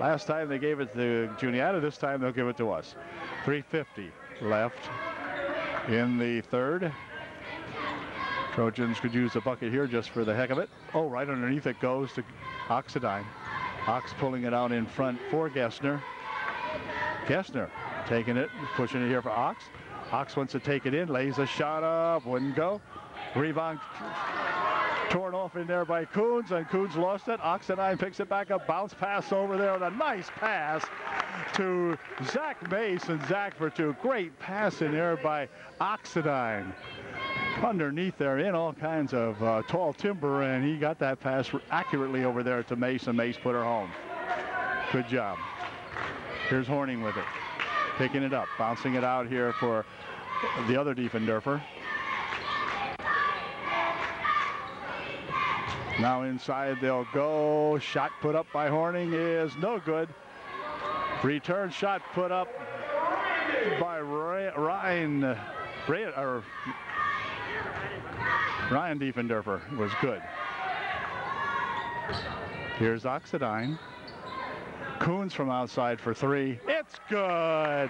Last time they gave it to Juniata. This time they'll give it to us. 3:50 left in the third. Trojans could use a bucket here just for the heck of it. Oh, right underneath it goes to Oxidine. Ox pulling it out in front for Gessner. Gessner taking it, pushing it here for Ox. Ox wants to take it in, lays a shot up, wouldn't go. Rebound torn off in there by Coons, and Coons lost it. Oxidine picks it back up, bounce pass over there, and a nice pass to Zach Mace, and Zach for two. Great pass in there by Oxidine. Underneath there in all kinds of tall timber, and he got that pass accurately over there to Mace, and Mace put her home. Good job. Here's Horning with it, picking it up, bouncing it out here for the other Diefendorfer. Now inside they'll go. Shot put up by Horning is no good. Return shot put up by Ryan Diefendorfer was good. Here's Oxidine. Coons from outside for three. It's good.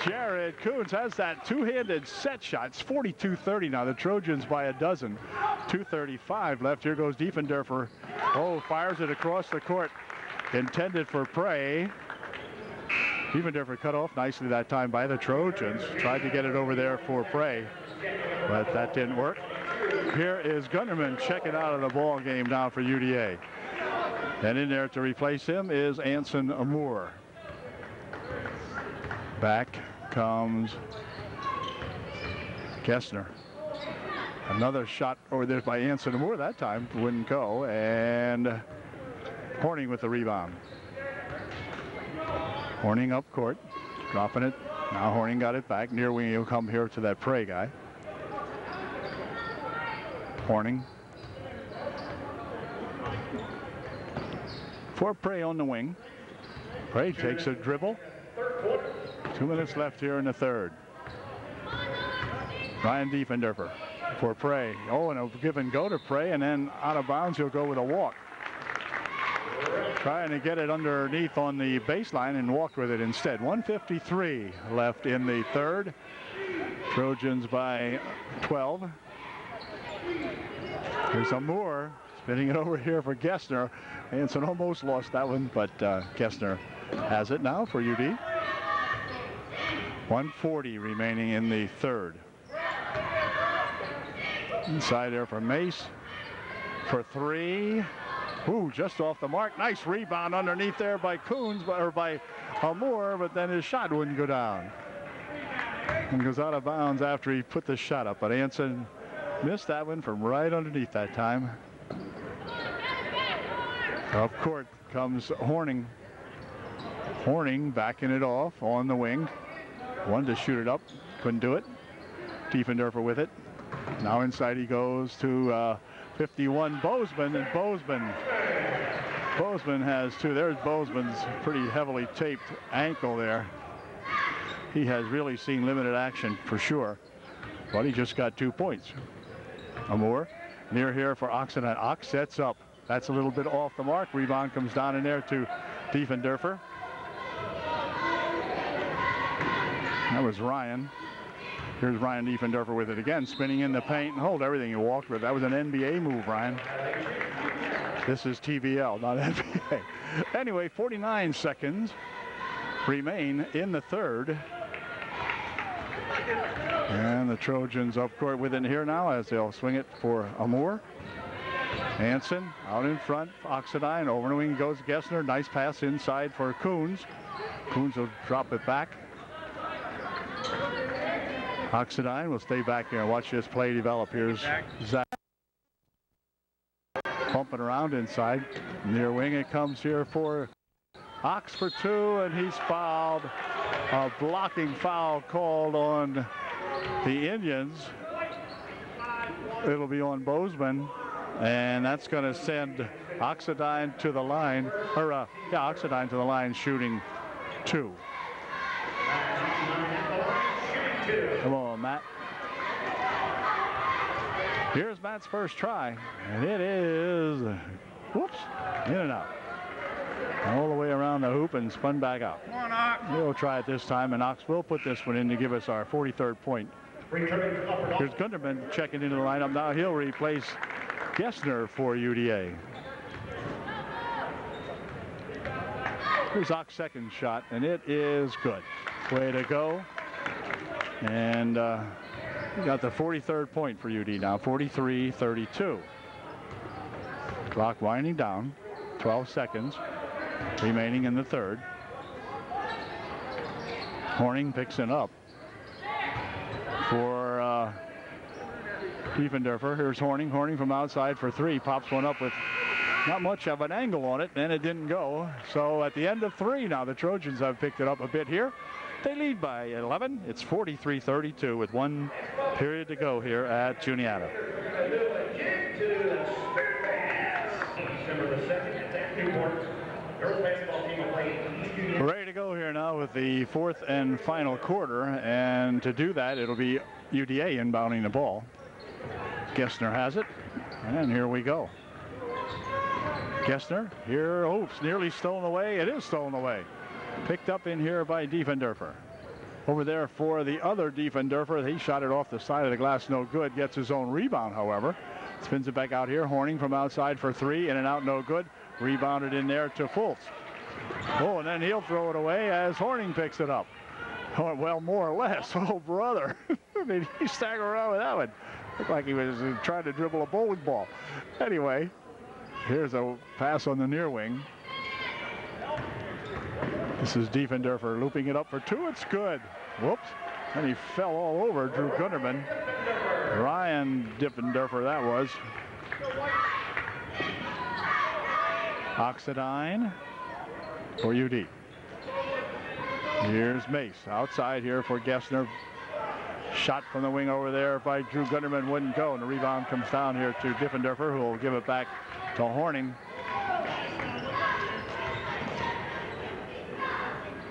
Jared Coons has that two-handed set shot. It's 42-30 now. The Trojans by a dozen. 2:35 left. Here goes Diefendorfer. Oh, fires it across the court. Intended for Prey. Diefendorfer cut off nicely that time by the Trojans. Tried to get it over there for Prey, but that didn't work. Here is Gunderman checking out of the ball game now for UDA. And in there to replace him is Anson Amour. Back comes Gessner. Another shot over there by Anson Amour. That time wouldn't go. And Horning with the rebound. Horning up court, dropping it. Now Horning got it back. Near wing, he'll come here to that Prey guy. Horning. For Prey on the wing. Prey takes a dribble. 2 minutes left here in the third. Ryan Diefendorfer for Prey. Oh, and a give and go to Prey, and then out of bounds he'll go with a walk. Trying to get it underneath on the baseline and walked with it instead. 1:53 left in the third. Trojans by 12. Here's Amour spinning it over here for Gessner. Anson almost lost that one, but Gessner has it now for UD. 1:40 remaining in the third. Inside there for Mace for three. Ooh, just off the mark. Nice rebound underneath there by Coons, or by Amour, but then his shot wouldn't go down. And goes out of bounds after he put the shot up, but Anson missed that one from right underneath that time. Up court comes Horning. Horning backing it off on the wing. Wanted to shoot it up, couldn't do it. Diefendorfer with it. Now inside he goes to 51 Bozeman, and Bozeman has two. There's Bozeman's pretty heavily taped ankle there. He has really seen limited action for sure, but he just got 2 points. Amour near here for Oxidine. Ox sets up. That's a little bit off the mark. Rebound comes down in there to Diefendorfer. That was Ryan. Here's Ryan Diefendorfer with it again, spinning in the paint and hold everything he walked with. That was an NBA move, Ryan. This is TVL, not NBA. Anyway, 49 seconds remain in the third. And the Trojans up court with it here now as they'll swing it for Amour. Anson out in front, Oxidine. Over the wing goes Gessner. Nice pass inside for Coons. Coons will drop it back. Oxidine will stay back here and watch this play develop. Here's Zach bumping around inside. Near wing it comes here for Ox for two, and he's fouled. A blocking foul called on the Indians. It'll be on Bozeman, and that's going to send Oxidine to the line, Oxidine to the line, shooting 2. Come on, Matt. Here's Matt's first try, and it is, whoops, in and out. All the way around the hoop and spun back out. We'll try it this time, and Ox will put this one in to give us our 43rd point. Here's Gunderman checking into the lineup. Now he'll replace Gessner for UDA. Here's Ox's second shot, and it is good. Way to go. And we got the 43rd point for UD now, 43-32. Clock winding down, 12 seconds remaining in the third. Horning picks it up for Diefendorfer. Here's Horning. Horning from outside for 3. Pops one up with not much of an angle on it, and it didn't go. So at the end of 3 now, the Trojans have picked it up a bit here. They lead by 11. It's 43-32 with 1 period to go here at Juniata. Ready to go here now with the 4th and final quarter, and to do that, it'll be UDA inbounding the ball. Gessner has it, and here we go. Gessner here, oops, nearly stolen away. It is stolen away. Picked up in here by Diefendorfer. Over there for the other Diefendorfer, he shot it off the side of the glass, no good. Gets his own rebound, however. Spins it back out here. Horning from outside for 3, in and out, no good. Rebounded in there to Fultz. Oh, and then he'll throw it away as Horning picks it up. Oh, well, more or less. Oh, brother. Did he stagger around with that one? Looked like he was trying to dribble a bowling ball. Anyway, here's a pass on the near wing. This is Diefendorfer looping it up for 2. It's good. Whoops. And he fell all over Drew Gunderman. Ryan Diefendorfer, that was. Oxidine for UD. Here's Mace outside here for Gessner. Shot from the wing over there by Drew Gunderman, wouldn't go, and the rebound comes down here to Diefendorfer, who will give it back to Horning.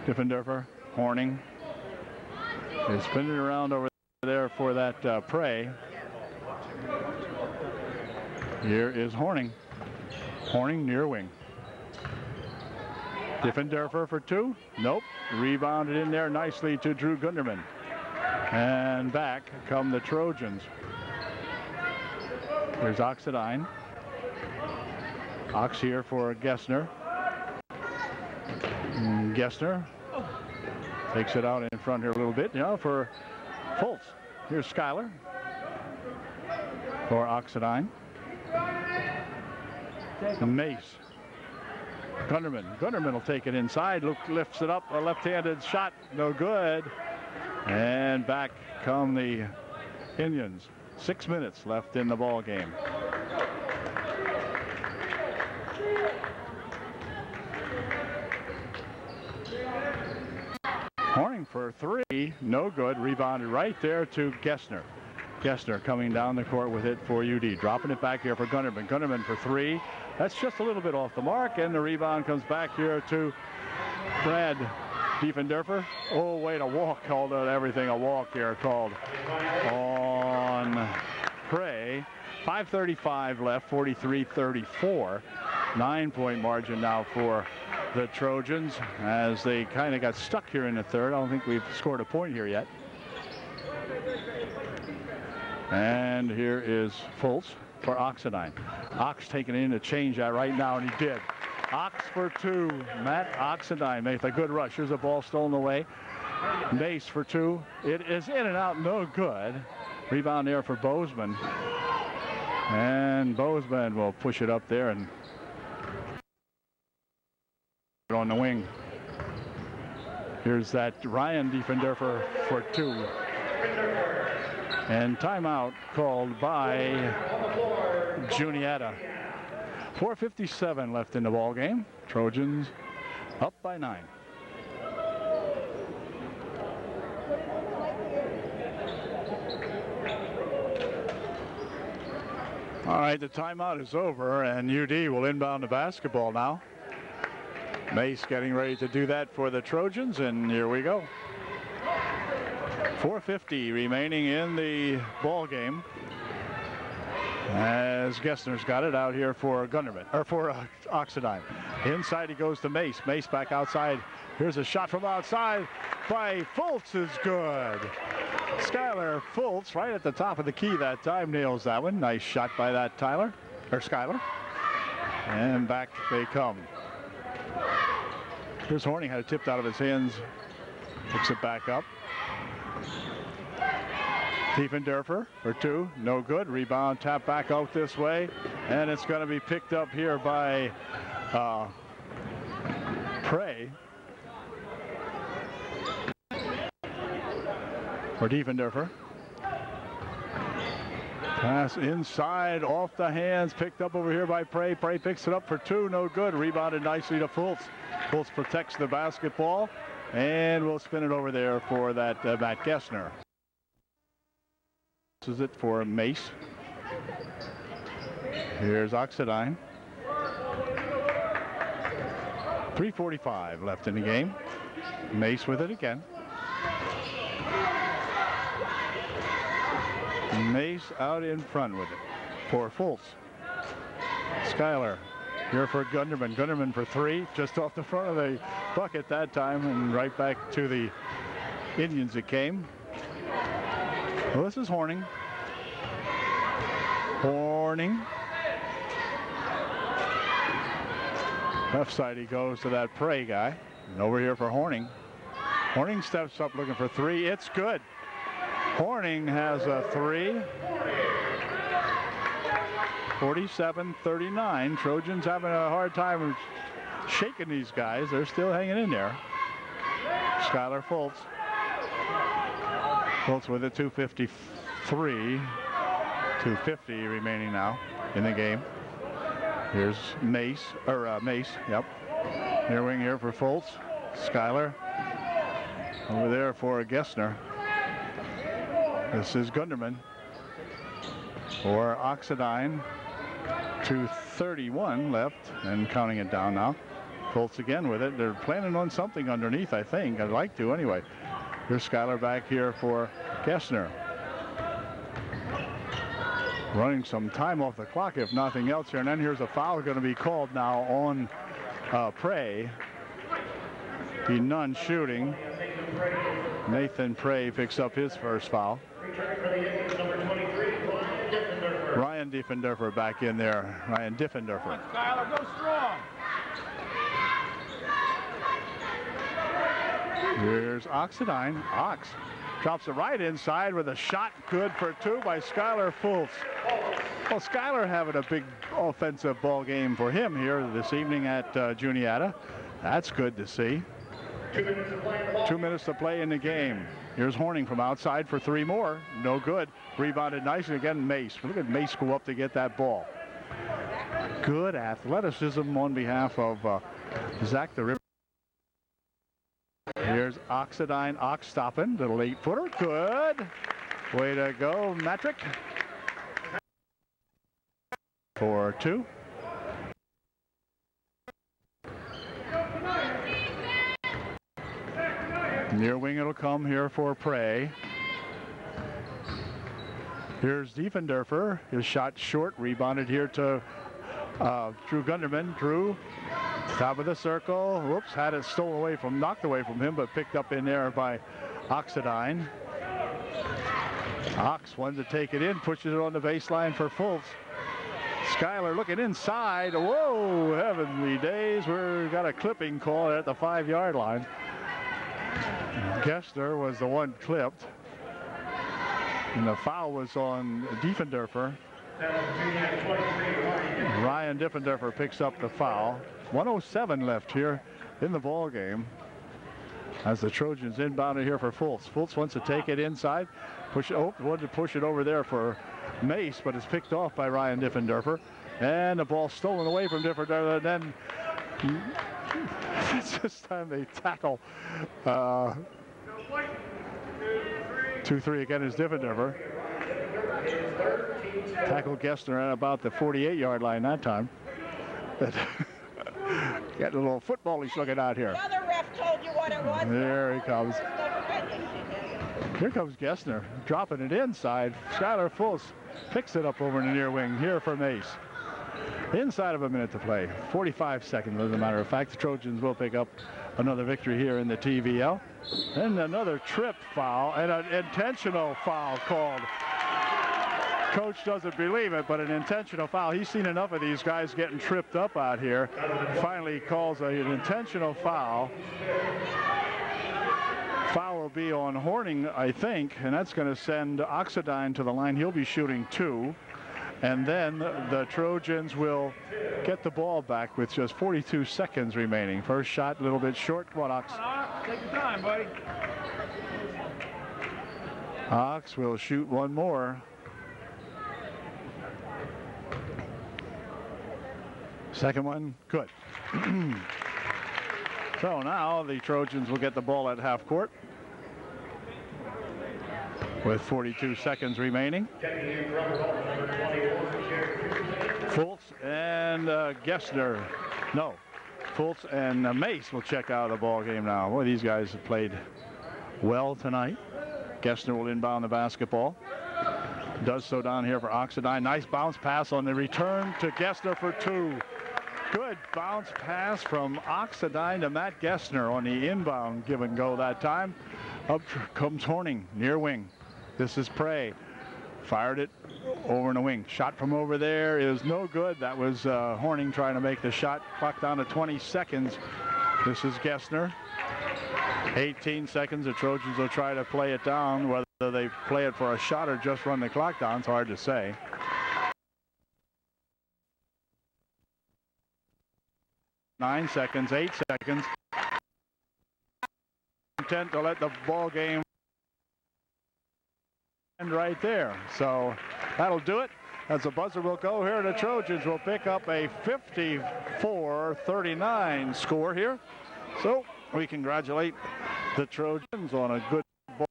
Diefendorfer, Horning is spinning around over there for that prey. Here is Horning. Horning near wing. Diefendorfer for 2. Nope. Rebounded in there nicely to Drew Gunderman. And back come the Trojans. There's Oxidine. Ox here for Gessner. Gessner takes it out in front here a little bit, for Fultz. Here's Schuyler for Oxidine. And Mace. Gunderman. Gunderman will take it inside. Lifts it up. A left-handed shot. No good. And back come the Indians. 6 minutes left in the ball game. Horning for 3. No good. Rebounded right there to Gessner. Gessner coming down the court with it for UD. Dropping it back here for Gunderman. Gunderman for 3. That's just a little bit off the mark, and the rebound comes back here to Brad Diefendorfer. Oh, wait, a walk. Called everything a walk here, called on Prey. 5:35 left, 43-34. 9-point margin now for the Trojans as they kind of got stuck here in the third. I don't think we've scored a point here yet. And here is Fultz for Oxidine. Ox taking in to change that right now, and he did. Ox for 2. Matt Oxidine makes a good rush. Here's a ball stolen away. Mace for 2. It is in and out, no good. Rebound there for Bozeman. And Bozeman will push it up there and on the wing. Here's that Ryan Diefendorfer for 2. And timeout called by Juniata. 4:57 left in the ball game. Trojans up by 9. All right, the timeout is over, and UD will inbound the basketball now. Mace getting ready to do that for the Trojans, and here we go. 4:50 remaining in the ball game. As Gessner's got it out here for Gunderman, or for Oxidine. Inside he goes to Mace. Mace back outside. Here's a shot from outside by Fultz is good. Skylar Fultz right at the top of the key that time nails that one. Nice shot by that Skylar. And back they come. Here's Horning, had it tipped out of his hands. Picks it back up. Tiefendorfer for two, no good. Rebound, tap back out this way, and it's going to be picked up here by Prey. For Tiefendorfer. Pass inside, off the hands, picked up over here by Prey. Prey picks it up for two, no good. Rebounded nicely to Fultz. Fultz protects the basketball, and we'll spin it over there for that Matt Gessner. This is it for Mace. Here's Oxidine. 3:45 left in the game. Mace with it again. Mace out in front with it for Fultz. Skylar here for Gunderman. Gunderman for three, just off the front of the bucket that time, and right back to the Indians it came. Well, this is Horning. Horning. Left side he goes to that Prey guy. And over here for Horning. Horning steps up looking for three. It's good. Horning has a three. 47-39. Trojans having a hard time shaking these guys. They're still hanging in there. Skylar Fultz. Fultz with it, 2:53. 2:50 remaining now in the game. Here's Mace, yep. Near wing here for Fultz. Skylar over there for Gessner. This is Gunderman for Oxidine. 2:31 left and counting it down now. Fultz again with it. They're planning on something underneath, I think. I'd like to anyway. Here's Skylar back here for Gessner. Running some time off the clock, if nothing else here. And then here's a foul going to be called now on Prey. The none shooting. Nathan Prey picks up his first foul. Ryan Diffenderfer back in there. Ryan Diffenderfer. Skylar, go strong. Here's Oxidine. Ox drops it right inside with a shot good for two by Skylar Fultz. Well, Skylar having a big offensive ball game for him here this evening at Juniata. That's good to see. 2 minutes to play in the game. Here's Horning from outside for three more. No good. Rebounded nicely again. Mace. Look at Mace go up to get that ball. Good athleticism on behalf of Zach the River. Here's Oxidine. Ox stopping. Little 8-footer. Good. Way to go, Matrick. For two. Near wing it'll come here for Prey. Here's Diefenderfer. His shot short. Rebounded here to Drew Gunderman. Drew, top of the circle. Whoops, had it knocked away from him, but picked up in there by Oxidine. Ox wanted to take it in, pushes it on the baseline for Fultz. Skylar looking inside. Whoa, heavenly days. We've got a clipping call at the 5-yard line. Gessner was the one clipped. And the foul was on Diefenderfer. Ryan Diffenderfer picks up the foul. 1:07 left here in the ball game as the Trojans inbounded here for Fultz. Fultz wants to take it inside. Wanted to push it over there for Mace, but it's picked off by Ryan Diffenderfer. And the ball stolen away from Diffenderfer. Then this time they tackle 2-3 again is Diffenderfer. Tackled Gessner at about the 48-yard line that time. Getting a little footballish looking out here. The other ref told you what it was. There he comes. Here comes Gessner, dropping it inside. Skylar Fultz picks it up over in the near wing here for Mace. Inside of a minute to play. 45 seconds, as a matter of fact. The Trojans will pick up another victory here in the TVL. And another trip foul and an intentional foul called. Coach doesn't believe it, but an intentional foul. He's seen enough of these guys getting tripped up out here. Finally calls an intentional foul. Foul will be on Horning, I think, and that's going to send Oxidine to the line. He'll be shooting 2. And then the Trojans will get the ball back with just 42 seconds remaining. First shot a little bit short. Come on, Ox. Take your time, buddy. Ox will shoot one more. Second one, good. So now the Trojans will get the ball at half court with 42 seconds remaining. Fultz and Gessner. No, Fultz and Mace will check out of the ball game now. Boy, these guys have played well tonight. Gessner will inbound the basketball. Does so down here for Oxidine. Nice bounce pass on the return to Gessner for 2. Good bounce pass from Oxidine to Matt Gessner on the inbound give and go that time. Up comes Horning, near wing. This is Prey. Fired it over in the wing. Shot from over there is no good. That was Horning trying to make the shot. Clock down to 20 seconds. This is Gessner. 18 seconds. The Trojans will try to play it down. Whether they play it for a shot or just run the clock down, it's hard to say. 9 seconds, 8 seconds. Intent to let the ball game end right there. So that'll do it. As the buzzer will go here, the Trojans will pick up a 54-39 score here. So we congratulate the Trojans on a good ball.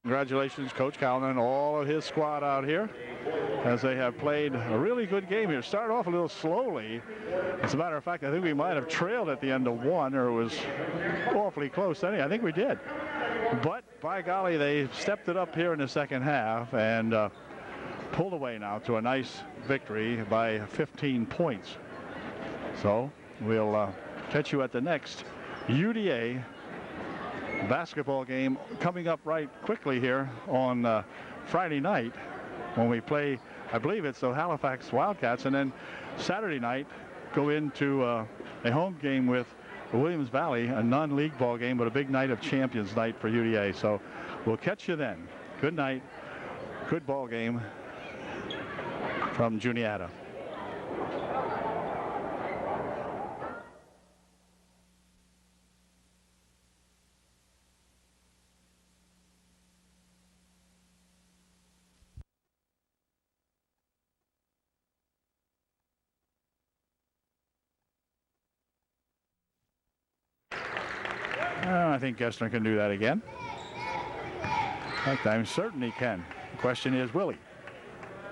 Congratulations, Coach Callan and all of his squad out here, as they have played a really good game here. Started off a little slowly. As a matter of fact, I think we might have trailed at the end of 1, or it was awfully close. Anyway, I think we did. But by golly, they stepped it up here in the second half and pulled away now to a nice victory by 15 points. So we'll catch you at the next UDA basketball game coming up right quickly here on Friday night, when we play, I believe it's the Halifax Wildcats, and then Saturday night go into a home game with Williams Valley, a non-league ball game, but a big night of champions night for UDA. So we'll catch you then. Good night. Good ball game from Juniata. I think Gessner can do that again. In fact, I'm certain he can. The question is, will he?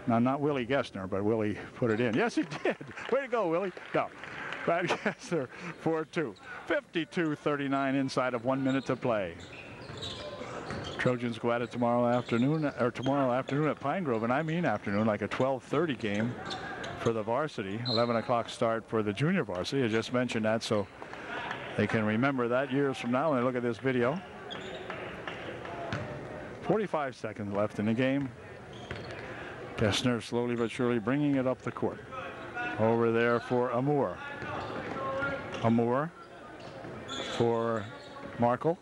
Now, not Willie Gessner, but will he put it in? Yes, he did. Way to go, Willie. No. Brad Gessner for 2. 52-39 inside of 1 minute to play. Trojans go at it tomorrow afternoon at Pine Grove, and I mean afternoon, like a 12:30 game for the varsity. 11 o'clock start for the junior varsity. I just mentioned that, so they can remember that years from now when they look at this video. 45 seconds left in the game. Gessner slowly but surely bringing it up the court. Over there for Amour. Amour for Markle.